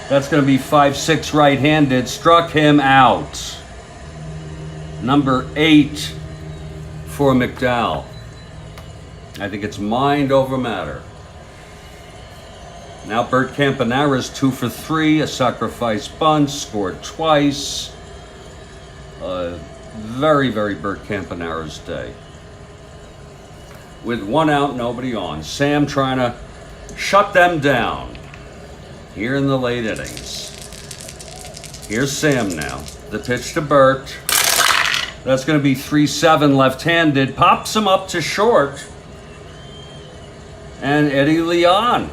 That's going to be 5-6 right-handed. Struck him out. Number 8 for McDowell. I think it's mind over matter. Now Bert Campanara's 2 for 3, a sacrifice bunt, scored twice. Very, very Bert Campanara's day. With 1 out, nobody on. Sam trying to shut them down here in the late innings. Here's Sam now. The pitch to Bert. That's going to be 3-7 left-handed. Pops him up to short. And Eddie Leon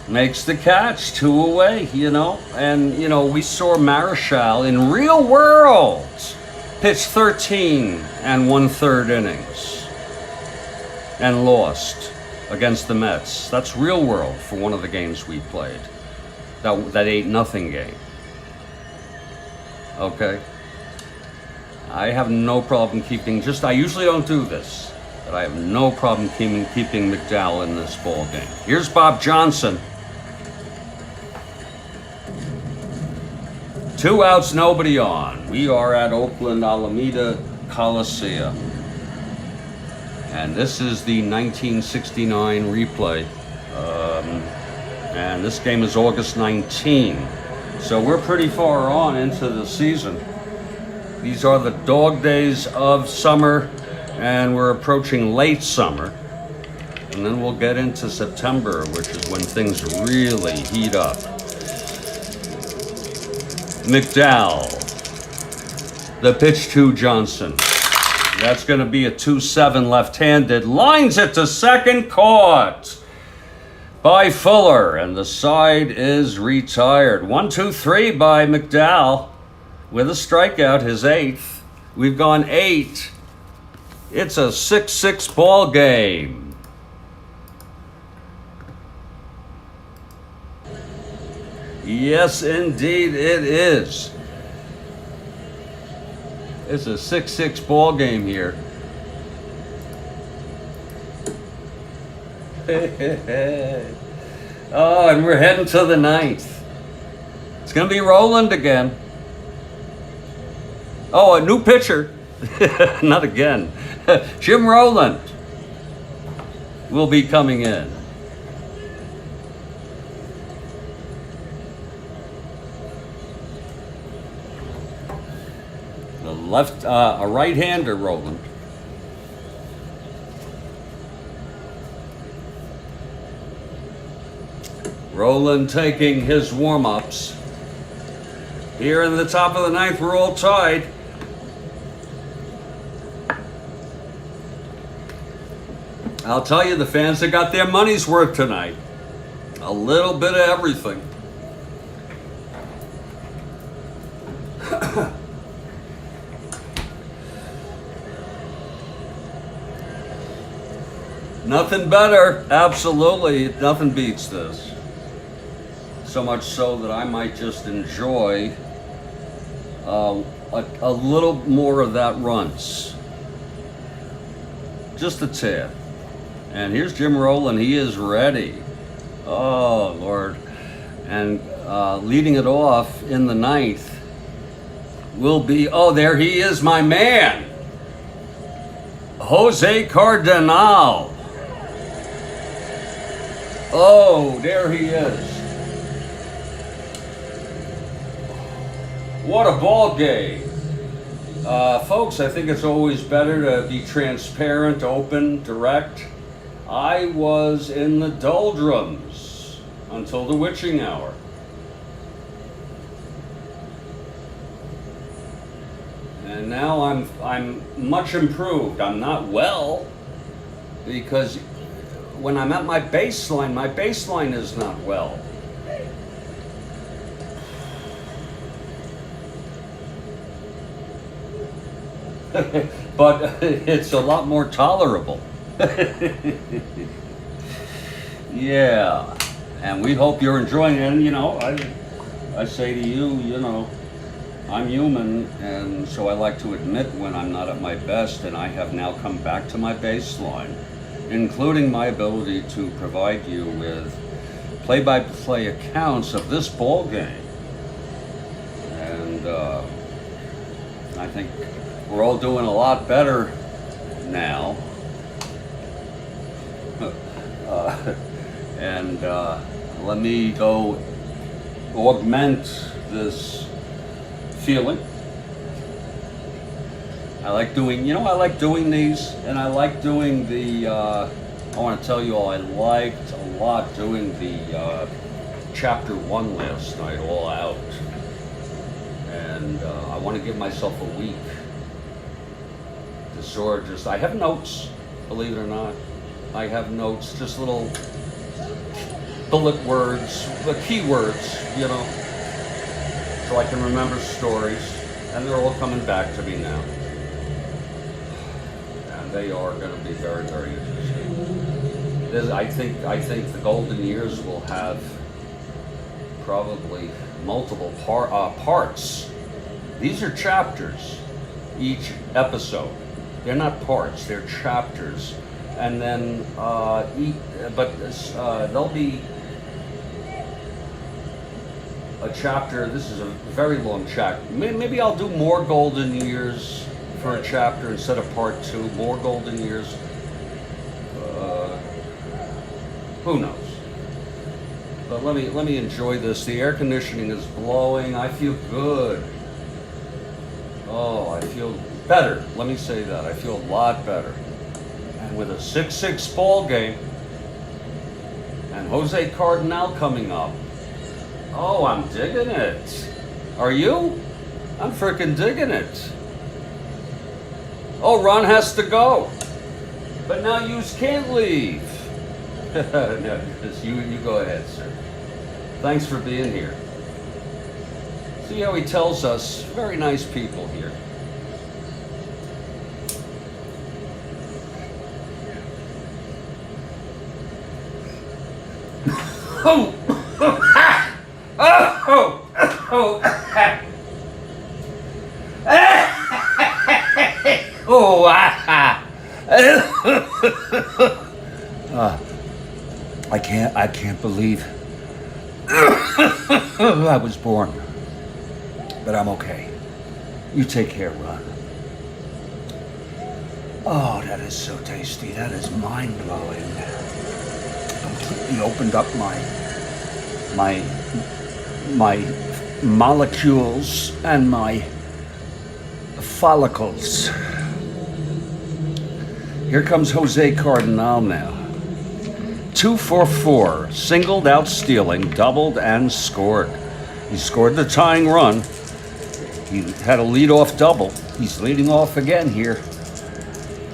makes the catch, 2 away, you know. And, you know, we saw Marichal in real world pitch 13 and 1/3 innings and lost against the Mets. That's real world for one of the games we played. That 8-0 game. Okay. I have no problem keeping, I usually don't do this, but I have no problem keeping McDowell in this ball game. Here's Bob Johnson. 2 outs, nobody on. We are at Oakland Alameda Coliseum. And this is the 1969 replay. And this game is August 19. So we're pretty far on into the season. These are the dog days of summer, and we're approaching late summer. And then we'll get into September, which is when things really heat up. McDowell. The pitch to Johnson. That's going to be a 2-7 left-handed. Lines it to second, caught by Fuller, and the side is retired. 1-2-3 by McDowell with a strikeout, his 8th. We've gone 8. It's a 6-6 ball game. Yes, indeed it is. It's a 6-6 ball game here. Oh, and we're heading to the 9th. It's going to be Roland again. Oh, a new pitcher. Not again. Jim Roland will be coming in. A right-hander, Roland. Roland taking his warm-ups. Here in the top of the 9th, we're all tied. I'll tell you, the fans that got their money's worth tonight. A little bit of everything. Nothing better, absolutely, nothing beats this. So much so that I might just enjoy a little more of that runs. Just a tad. And here's Jim Roland, he is ready. Oh, Lord. And leading it off in the 9th will be, oh, there he is, my man, Jose Cardenal. Oh, there he is. What a ball game. Folks, I think it's always better to be transparent, open, direct. I was in the doldrums until the witching hour. And now I'm much improved. I'm not well, because when I'm at my baseline is not well. But it's a lot more tolerable. Yeah. And we hope you're enjoying it. And, you know, I say to you, you know, I'm human, and so I like to admit when I'm not at my best, and I have now come back to my baseline, including my ability to provide you with play-by-play accounts of this ball game. And I think we're all doing a lot better now. Let me go augment this feeling. I like doing, you know, I like doing these, and I like doing the, I want to tell you all, I liked a lot doing the chapter 1 last night, all out. And I want to give myself a week to sort of just, I have notes, believe it or not. I have notes, just little bullet words, the keywords, you know, so I can remember stories, and they're all coming back to me now. And they are going to be very, very interesting. I think the golden years will have probably multiple parts. These are chapters, each episode. They're not parts, they're chapters. And then, there'll be a chapter. This is a very long chapter. Maybe I'll do more golden years for a chapter instead of part 2. More golden years. Who knows? But let me enjoy this. The air conditioning is blowing. I feel good. Oh, I feel better. Let me say that. I feel a lot better. And with a 6-6 ball game and Jose Cardinal coming up. Oh, I'm digging it. Are you? I'm freaking digging it. Oh, Ron has to go. But now you can't leave. No, just you go ahead, sir. Thanks for being here. See how he tells us, very nice people here. Oh, I can't believe I was born, but I'm okay. You take care, Ron. Oh, that is so tasty. That is mind-blowing. Completely opened up my molecules and my follicles. Here comes Jose Cardinal now. 2 for 4, singled out stealing, doubled and scored. He scored the tying run. He had a leadoff double. He's leading off again here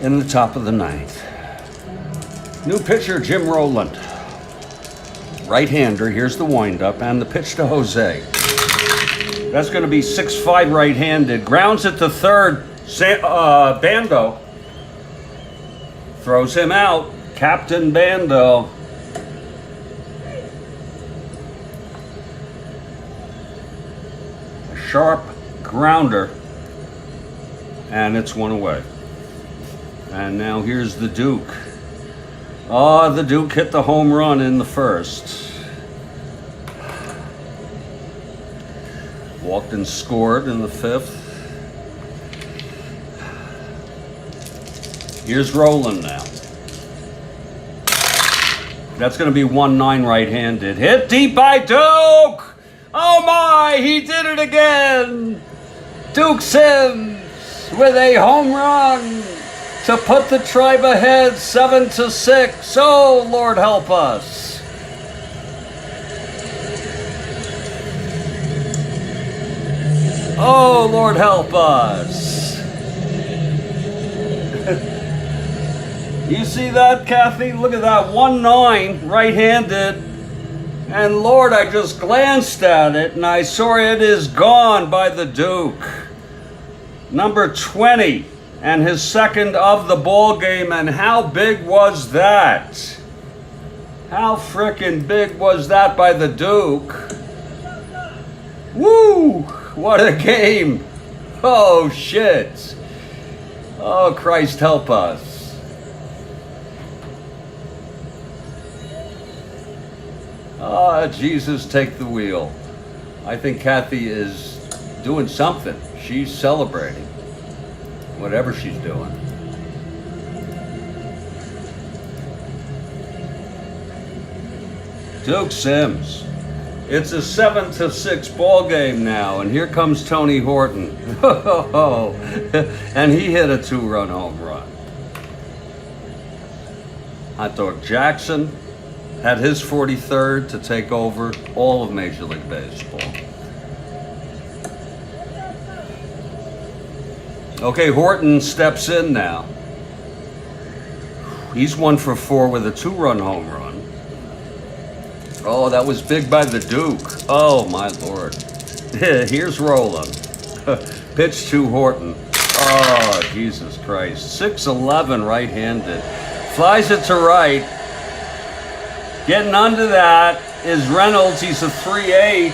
in the top of the 9th. New pitcher, Jim Rowland. Right-hander, here's the windup, and the pitch to Jose. That's going to be 6-5 right-handed. Grounds it to third. Bando throws him out. Captain Bando. A sharp grounder, and it's one away. And now here's the Duke. Oh, the Duke hit the home run in the first. Walked and scored in the 5th. Here's Rowland now. That's going to be 1-9 right-handed. Hit deep by Duke! Oh my, he did it again! Duke Sims with a home run to put the Tribe ahead 7-6. Oh, Lord help us. Oh, Lord help us. You see that, Kathy? Look at that, 1-9, right-handed. And Lord, I just glanced at it and I saw it is gone by the Duke. Number 20, and his second of the ball game. And how big was that? How frickin' big was that by the Duke? Woo! What a game! Oh, shit. Oh, Christ help us. Ah, Jesus, take the wheel. I think Kathy is doing something. She's celebrating. Whatever she's doing. Duke Sims. It's a 7-6 ball game now, and here comes Tony Horton. And he hit a 2-run home run. Hot Dog Jackson had his 43rd to take over all of Major League Baseball. Okay, Horton steps in now. He's 1 for 4 with a 2-run home run. Oh, that was big by the Duke. Oh, my Lord. Here's Roland. Pitch to Horton. Oh, Jesus Christ. 6'11", right-handed. Flies it to right. Getting under that is Reynolds. He's a 3-8.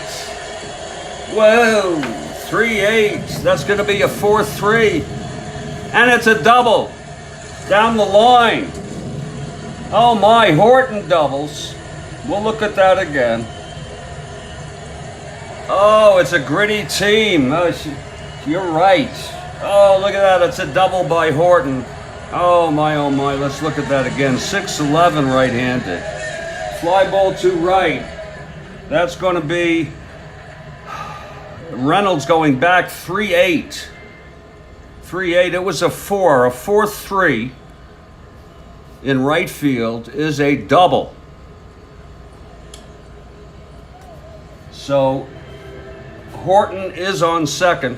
Whoa, 3-8. That's going to be a 4-3. And it's a double. Down the line. Oh, my. Horton doubles. We'll look at that again. Oh, it's a gritty team. Oh, you're right. Oh, look at that. It's a double by Horton. Oh, my, oh, my. Let's look at that again. 6'11", right-handed. Fly ball to right. That's going to be Reynolds going back 3-8. 3-8. It was a 4. A 4-3 in right field is a double. So Horton is on second.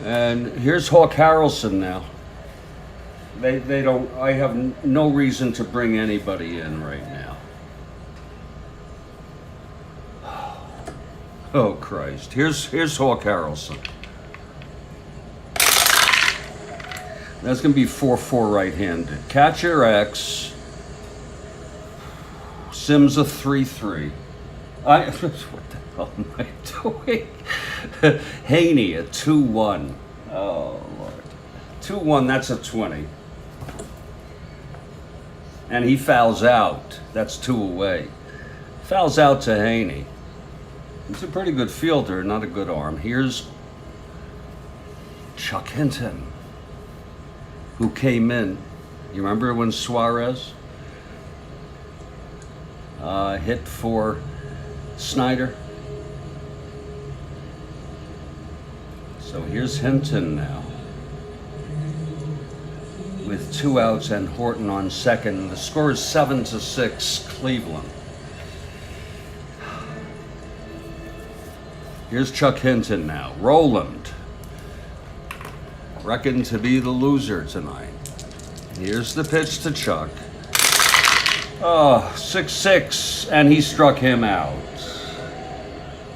And here's Hawk Harrelson now. They don't. I have no reason to bring anybody in right now. Oh Christ! Here's Hawk Harrelson. That's going to be 4-4 right-handed. Catcher X. Sims a 3-3. What the hell am I doing? Haney a 2-1. Oh Lord. 2-1. That's a 20. And he fouls out. That's 2 away. Fouls out to Haney. He's a pretty good fielder, not a good arm. Here's Chuck Hinton, who came in. You remember when Suarez hit for Snyder? So here's Hinton now with 2 outs and Horton on second. The score is 7-6 Cleveland. Here's Chuck Hinton now. Roland, reckoned to be the loser tonight. Here's the pitch to Chuck. Oh, 6-6, and he struck him out.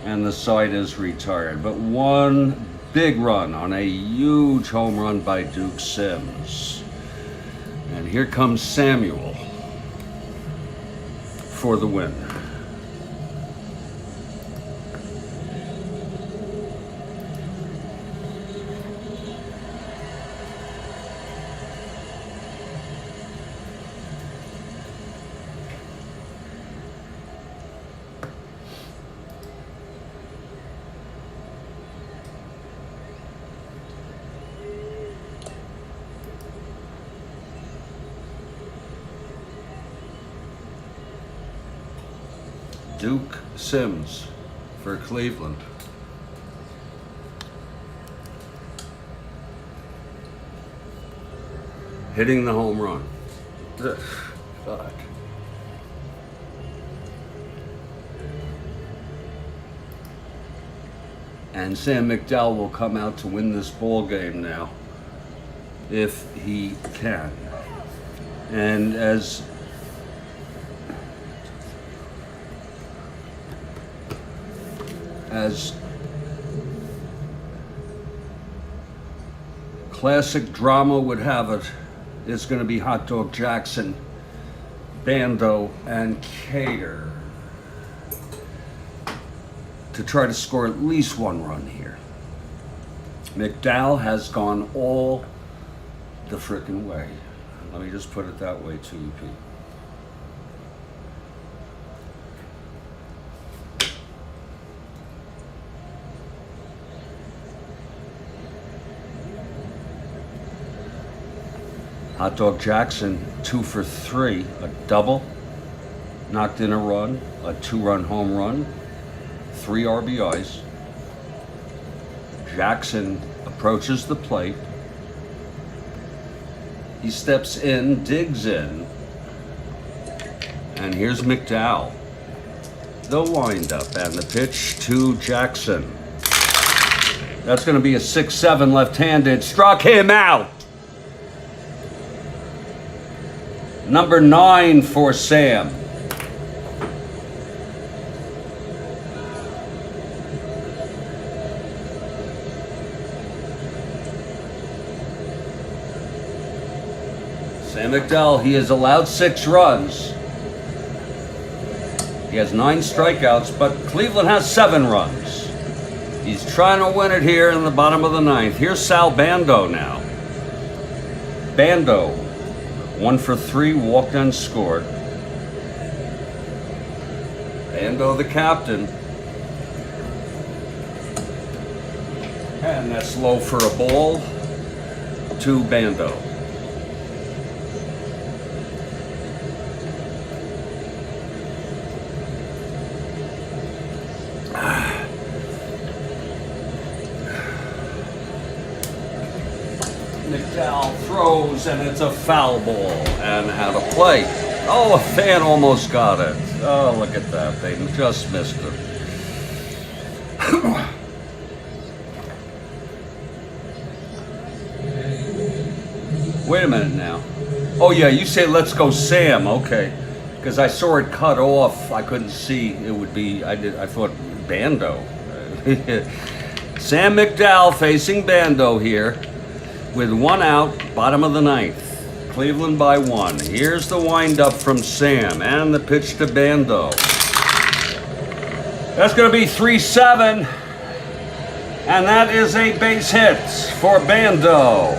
And the side is retired. But one big run on a huge home run by Duke Sims. And here comes Samuel for the win. Duke Sims for Cleveland. Hitting the home run. Ugh, God. And Sam McDowell will come out to win this ball game now, if he can. And as Classic drama would have it. It's going to be Hot Dog Jackson, Bando, and Cater to try to score at least one run here. McDowell has gone all the frickin' way. Let me just put it that way to you, Pete. Hot Dog Jackson, 2 for 3, a double, knocked in a run, a 2-run home run, 3 RBIs. Jackson approaches the plate. He steps in, digs in, and here's McDowell. The windup and the pitch to Jackson. That's going to be a 6-7 left-handed. Struck him out. Number 9 for Sam. Sam McDowell, he has allowed 6 runs. He has 9 strikeouts, but Cleveland has 7 runs. He's trying to win it here in the bottom of the 9th. Here's Sal Bando now. Bando, 1 for 3, walked and scored. Bando, the captain. And that's low for a ball to Bando. McDowell throws, and it's a foul ball and out of play. Oh, a fan almost got it. Oh, look at that. They just missed it. Wait a minute now. Oh, yeah, you say let's go Sam. Okay. Because I saw it cut off. I couldn't see. It would be, I thought Bando. Sam McDowell facing Bando here. With 1 out, bottom of the 9th. Cleveland by 1. Here's the windup from Sam and the pitch to Bando. That's going to be 3-7. And that is a base hit for Bando.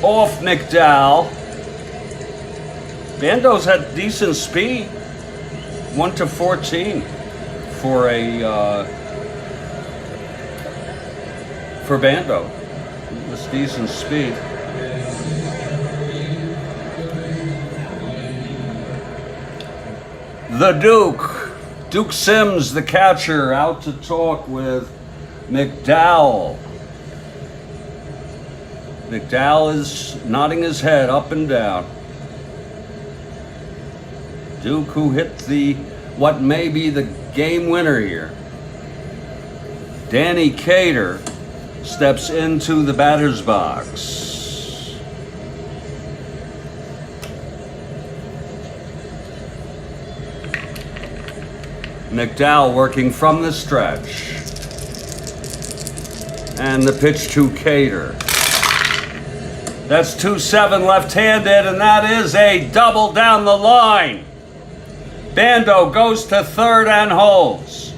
Off McDowell. Bando's had decent speed. 1-14 for for Bando. It's decent speed. The Duke Sims, the catcher, out to talk with McDowell. McDowell is nodding his head up and down. Duke, who hit what may be the game winner here. Danny Cater steps into the batter's box. McDowell working from the stretch. And the pitch to Cater. That's 2-7 left-handed, and that is a double down the line. Bando goes to third and holds.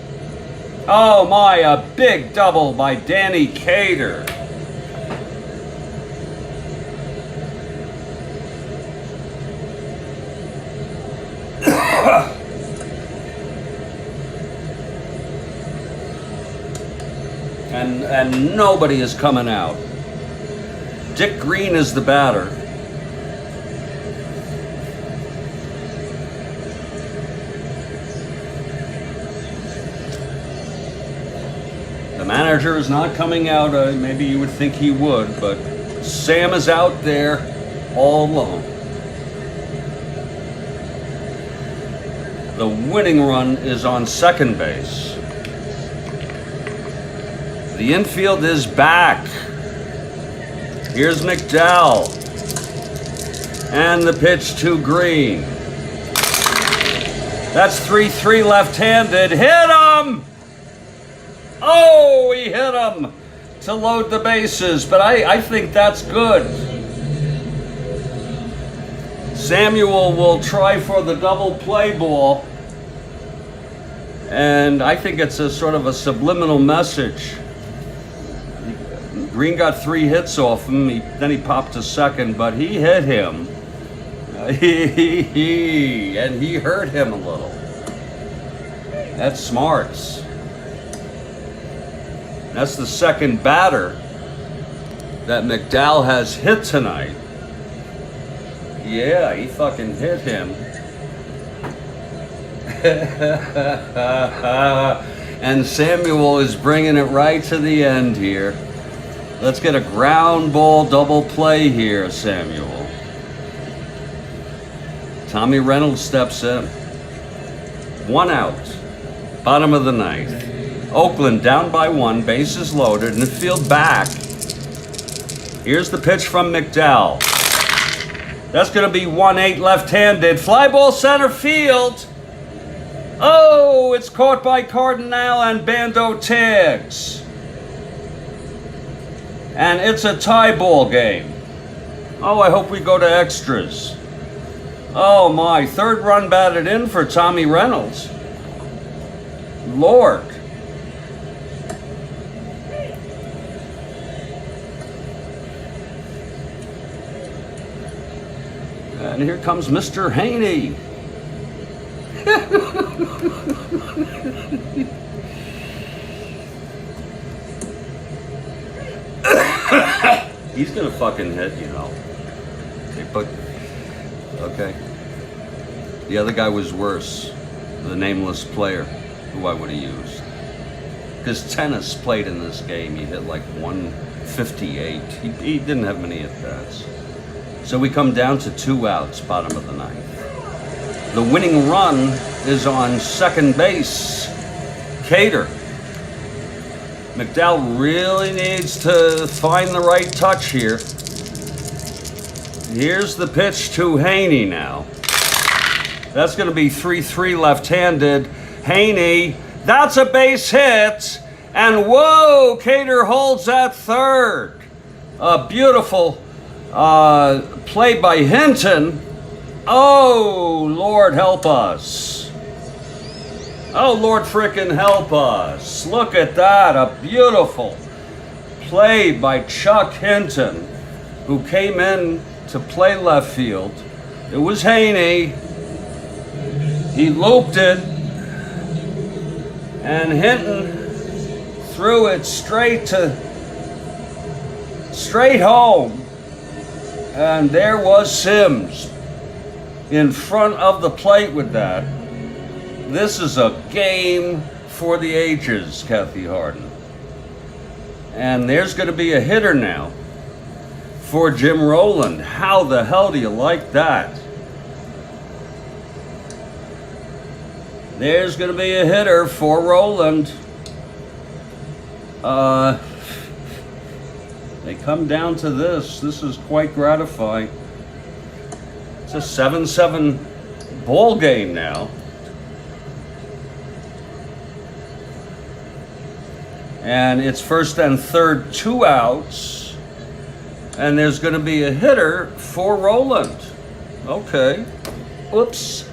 Oh my, a big double by Danny Cater. and nobody is coming out. Dick Green is the batter. The manager is not coming out. Maybe you would think he would, but Sam is out there all alone. The winning run is on second base. The infield is back. Here's McDowell. And the pitch to Green. That's 3-3 left-handed. Hit him! Oh, he hit him to load the bases, but I think that's good. Samuel will try for the double play ball, and I think it's a sort of a subliminal message. Green got 3 hits off him, then he popped to second, but he hit him. And he hurt him a little. That's smarts. That's the second batter that McDowell has hit tonight. Yeah, he fucking hit him. And Samuel is bringing it right to the end here. Let's get a ground ball double play here, Samuel. Tommy Reynolds steps in. 1 out. Bottom of the 9th. Oakland down by 1, bases loaded, and the field back. Here's the pitch from McDowell. That's going to be 1-8 left-handed. Fly ball center field. Oh, it's caught by Cardinal and Bando tags. And it's a tie ball game. Oh, I hope we go to extras. Oh my, 3rd run batted in for Tommy Reynolds. Lord. And here comes Mr. Haney. He's gonna fucking hit, you know. Okay. The other guy was worse. The nameless player, who I would have used. Because Tennis played in this game. He hit like 158. He didn't have many at-bats. So we come down to 2 outs, bottom of the 9th. The winning run is on second base. Cater. McDowell really needs to find the right touch here. Here's the pitch to Haney now. That's going to be 3-3 left-handed. Haney, that's a base hit. And whoa, Cater holds at third. A beautiful play by Hinton. Oh, Lord help us. Oh, Lord frickin' help us. Look at that, a beautiful play by Chuck Hinton, who came in to play left field. It was Haney. He looped it, and Hinton threw it straight home. And there was Sims in front of the plate with that. This is a game for the ages, Kathy Harden. And there's going to be a hitter now for Jim Rowland. How the hell do you like that? There's going to be a hitter for Rowland. They come down to this. This is quite gratifying. It's a 7-7 ball game now. And it's first and third, 2 outs. And there's going to be a hitter for Rowland. Okay. Oops.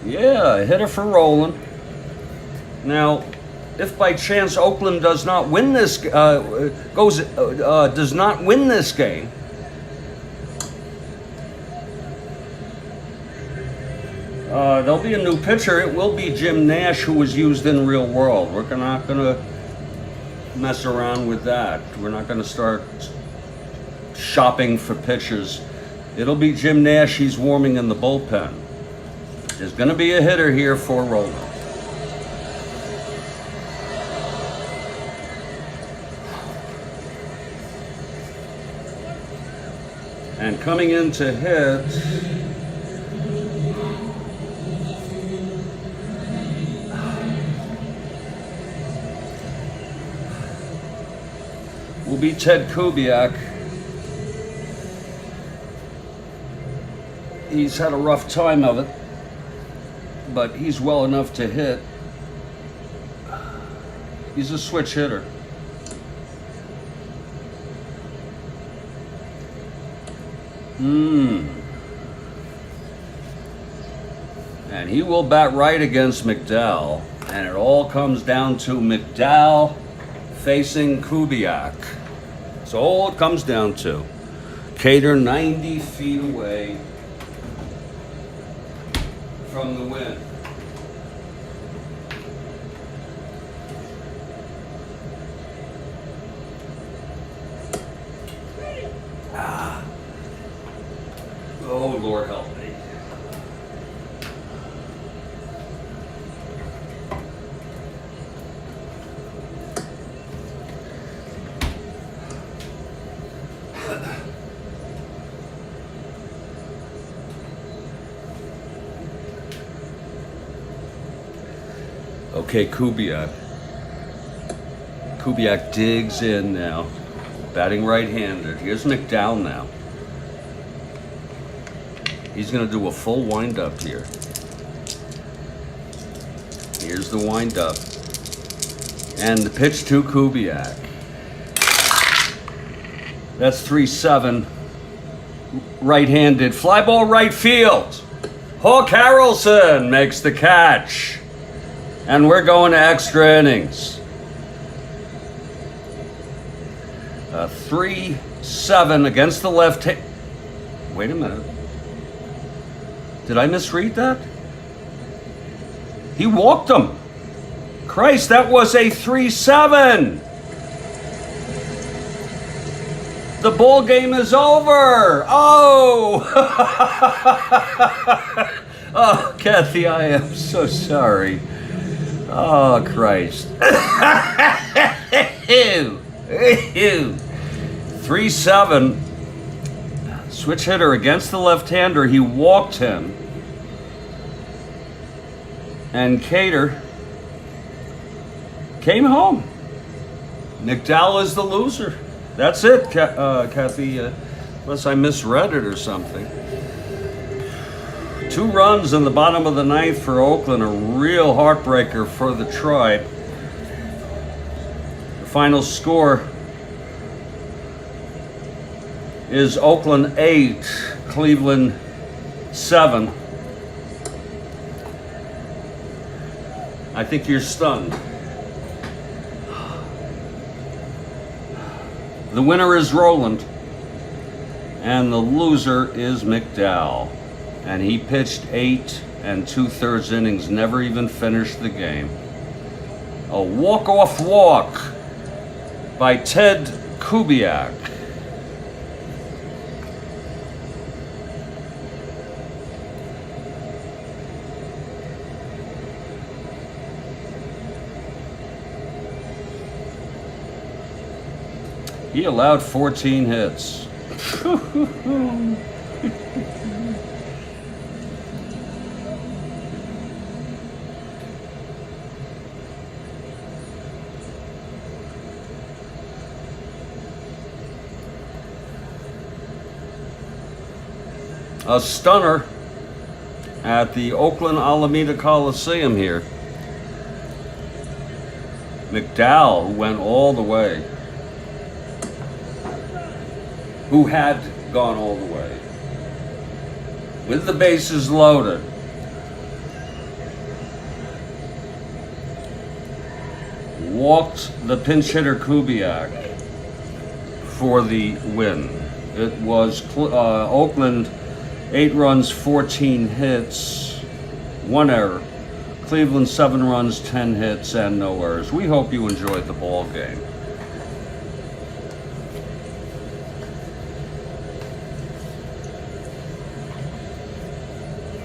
Yeah, a hitter for Rowland. Now, if by chance Oakland does not win this, does not win this game, there'll be a new pitcher. It will be Jim Nash, who was used in real world. We're not going to mess around with that. We're not going to start shopping for pitchers. It'll be Jim Nash. He's warming in the bullpen. There's going to be a hitter here for Rowland. And coming in to hit will be Ted Kubiak. He's had a rough time of it, but he's well enough to hit. He's a switch hitter. And he will bat right against McDowell. And it all comes down to McDowell facing Kubiak. That's all it comes down to. Cater 90 feet away from the win. Oh, Lord help me. Okay, Kubiak. Kubiak digs in now. Batting right-handed. Here's McDowell now. He's going to do a full wind-up here. Here's the wind-up. And the pitch to Kubiak. That's 3-7. Right-handed. Fly ball right field. Hawk Harrelson makes the catch. And we're going to extra innings. 3-7 against the left hand. Wait a minute. Did I misread that? He walked him. Christ, that was a 3-7. The ball game is over. Oh. Oh, Kathy, I am so sorry. Oh, Christ. 3-7. Switch hitter against the left-hander. He walked him. And Cater came home. McDowell is the loser. That's it, Kathy. Unless I misread it or something. 2 runs in the bottom of the 9th for Oakland. A real heartbreaker for the Tribe. The final score is Oakland 8, Cleveland 7. I think you're stunned. The winner is Roland, and the loser is McDowell. And he pitched 8 2/3 innings, never even finished the game. A walk-off walk by Ted Kubiak. He allowed 14 hits. A stunner at the Oakland Alameda Coliseum here. McDowell went all the way. Who had gone all the way. With the bases loaded. Walked the pinch hitter Kubiak for the win. It was Oakland 8 runs, 14 hits, 1 error. Cleveland 7 runs, 10 hits, and no errors. We hope you enjoyed the ball game.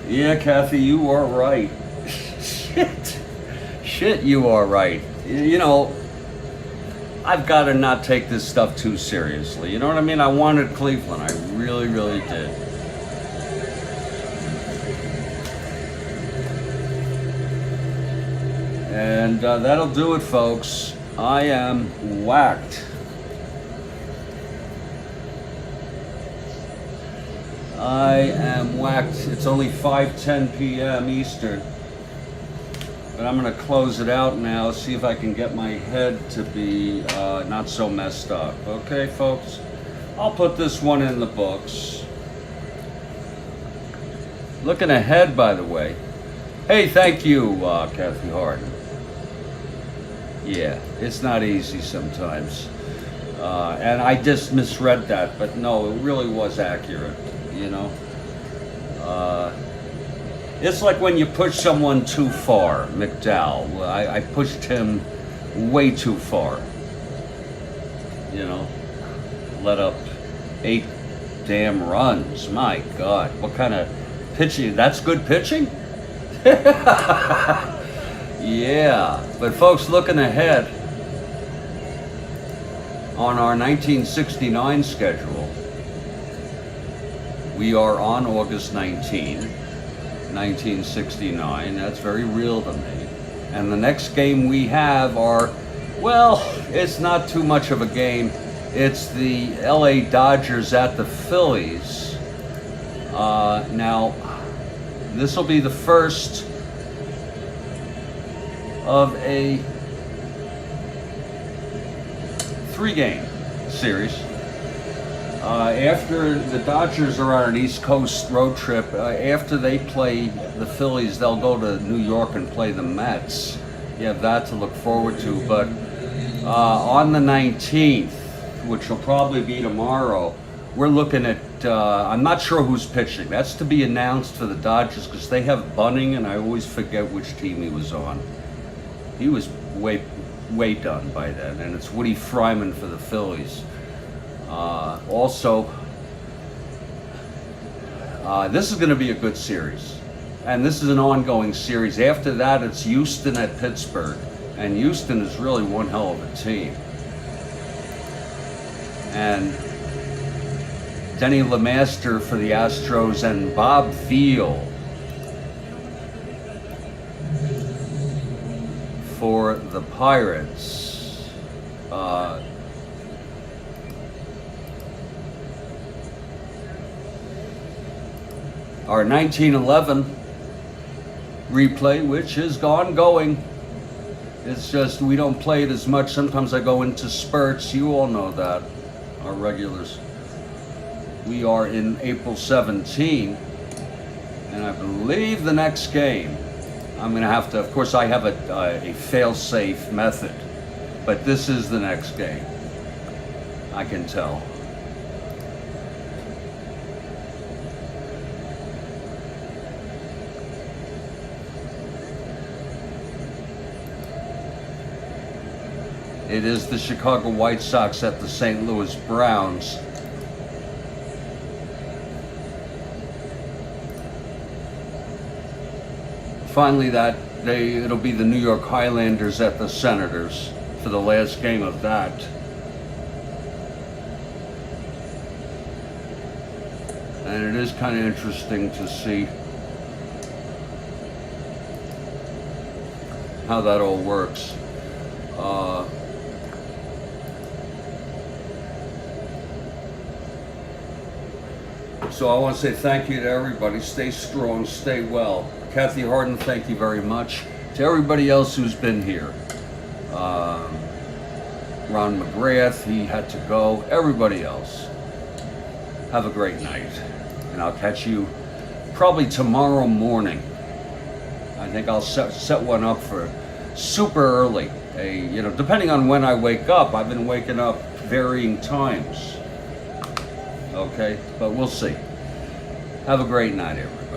Yeah, Kathy, you are right. Shit, you are right. You know, I've got to not take this stuff too seriously. You know what I mean? I wanted Cleveland. I really, really did. And that'll do it, folks. I am whacked. I am whacked. It's only 5:10 p.m. Eastern. But I'm going to close it out now, see if I can get my head to be not so messed up. Okay, folks? I'll put this one in the books. Looking ahead, by the way. Hey, thank you, Kathy Harden. Yeah, it's not easy sometimes. And I just misread that, but no, it really was accurate, you know. It's like when you push someone too far, McDowell. I pushed him way too far. You know, let up 8 damn runs. My God, what kind of pitching? That's good pitching? Yeah, but folks, looking ahead on our 1969 schedule, we are on August 19, 1969. That's very real to me. And the next game we have are, well, it's not too much of a game. It's the LA Dodgers at the Phillies. Now, this will be the first of a 3-game series. After the Dodgers are on an East Coast road trip, after they play the Phillies, they'll go to New York and play the Mets. You have that to look forward to. But on the 19th, which will probably be tomorrow, we're looking at, I'm not sure who's pitching. That's to be announced for the Dodgers because they have Bunning, and I always forget which team he was on. He was way done by then. And it's Woody Fryman for the Phillies. Also, this is going to be a good series. And this is an ongoing series. After that, it's Houston at Pittsburgh. And Houston is really one hell of a team. And Denny LeMaster for the Astros and Bob Thiel for the Pirates. Our 1911 replay, which is going. It's just we don't play it as much. Sometimes I go into spurts. You all know that, our regulars. We are in April 17, and I believe the next game, I'm going to have to, of course I have a fail-safe method, but this is the next game. I can tell. It is the Chicago White Sox at the St. Louis Browns. Finally that day, it'll be the New York Highlanders at the Senators for the last game of that. And it is kind of interesting to see how that all works. So I want to say thank you to everybody. Stay strong, stay well. Kathy Harden, thank you very much. To everybody else who's been here. Ron McGrath, he had to go. Everybody else. Have a great night. And I'll catch you probably tomorrow morning. I think I'll set one up for super early. Depending on when I wake up. I've been waking up varying times. Okay, but we'll see. Have a great night, everybody.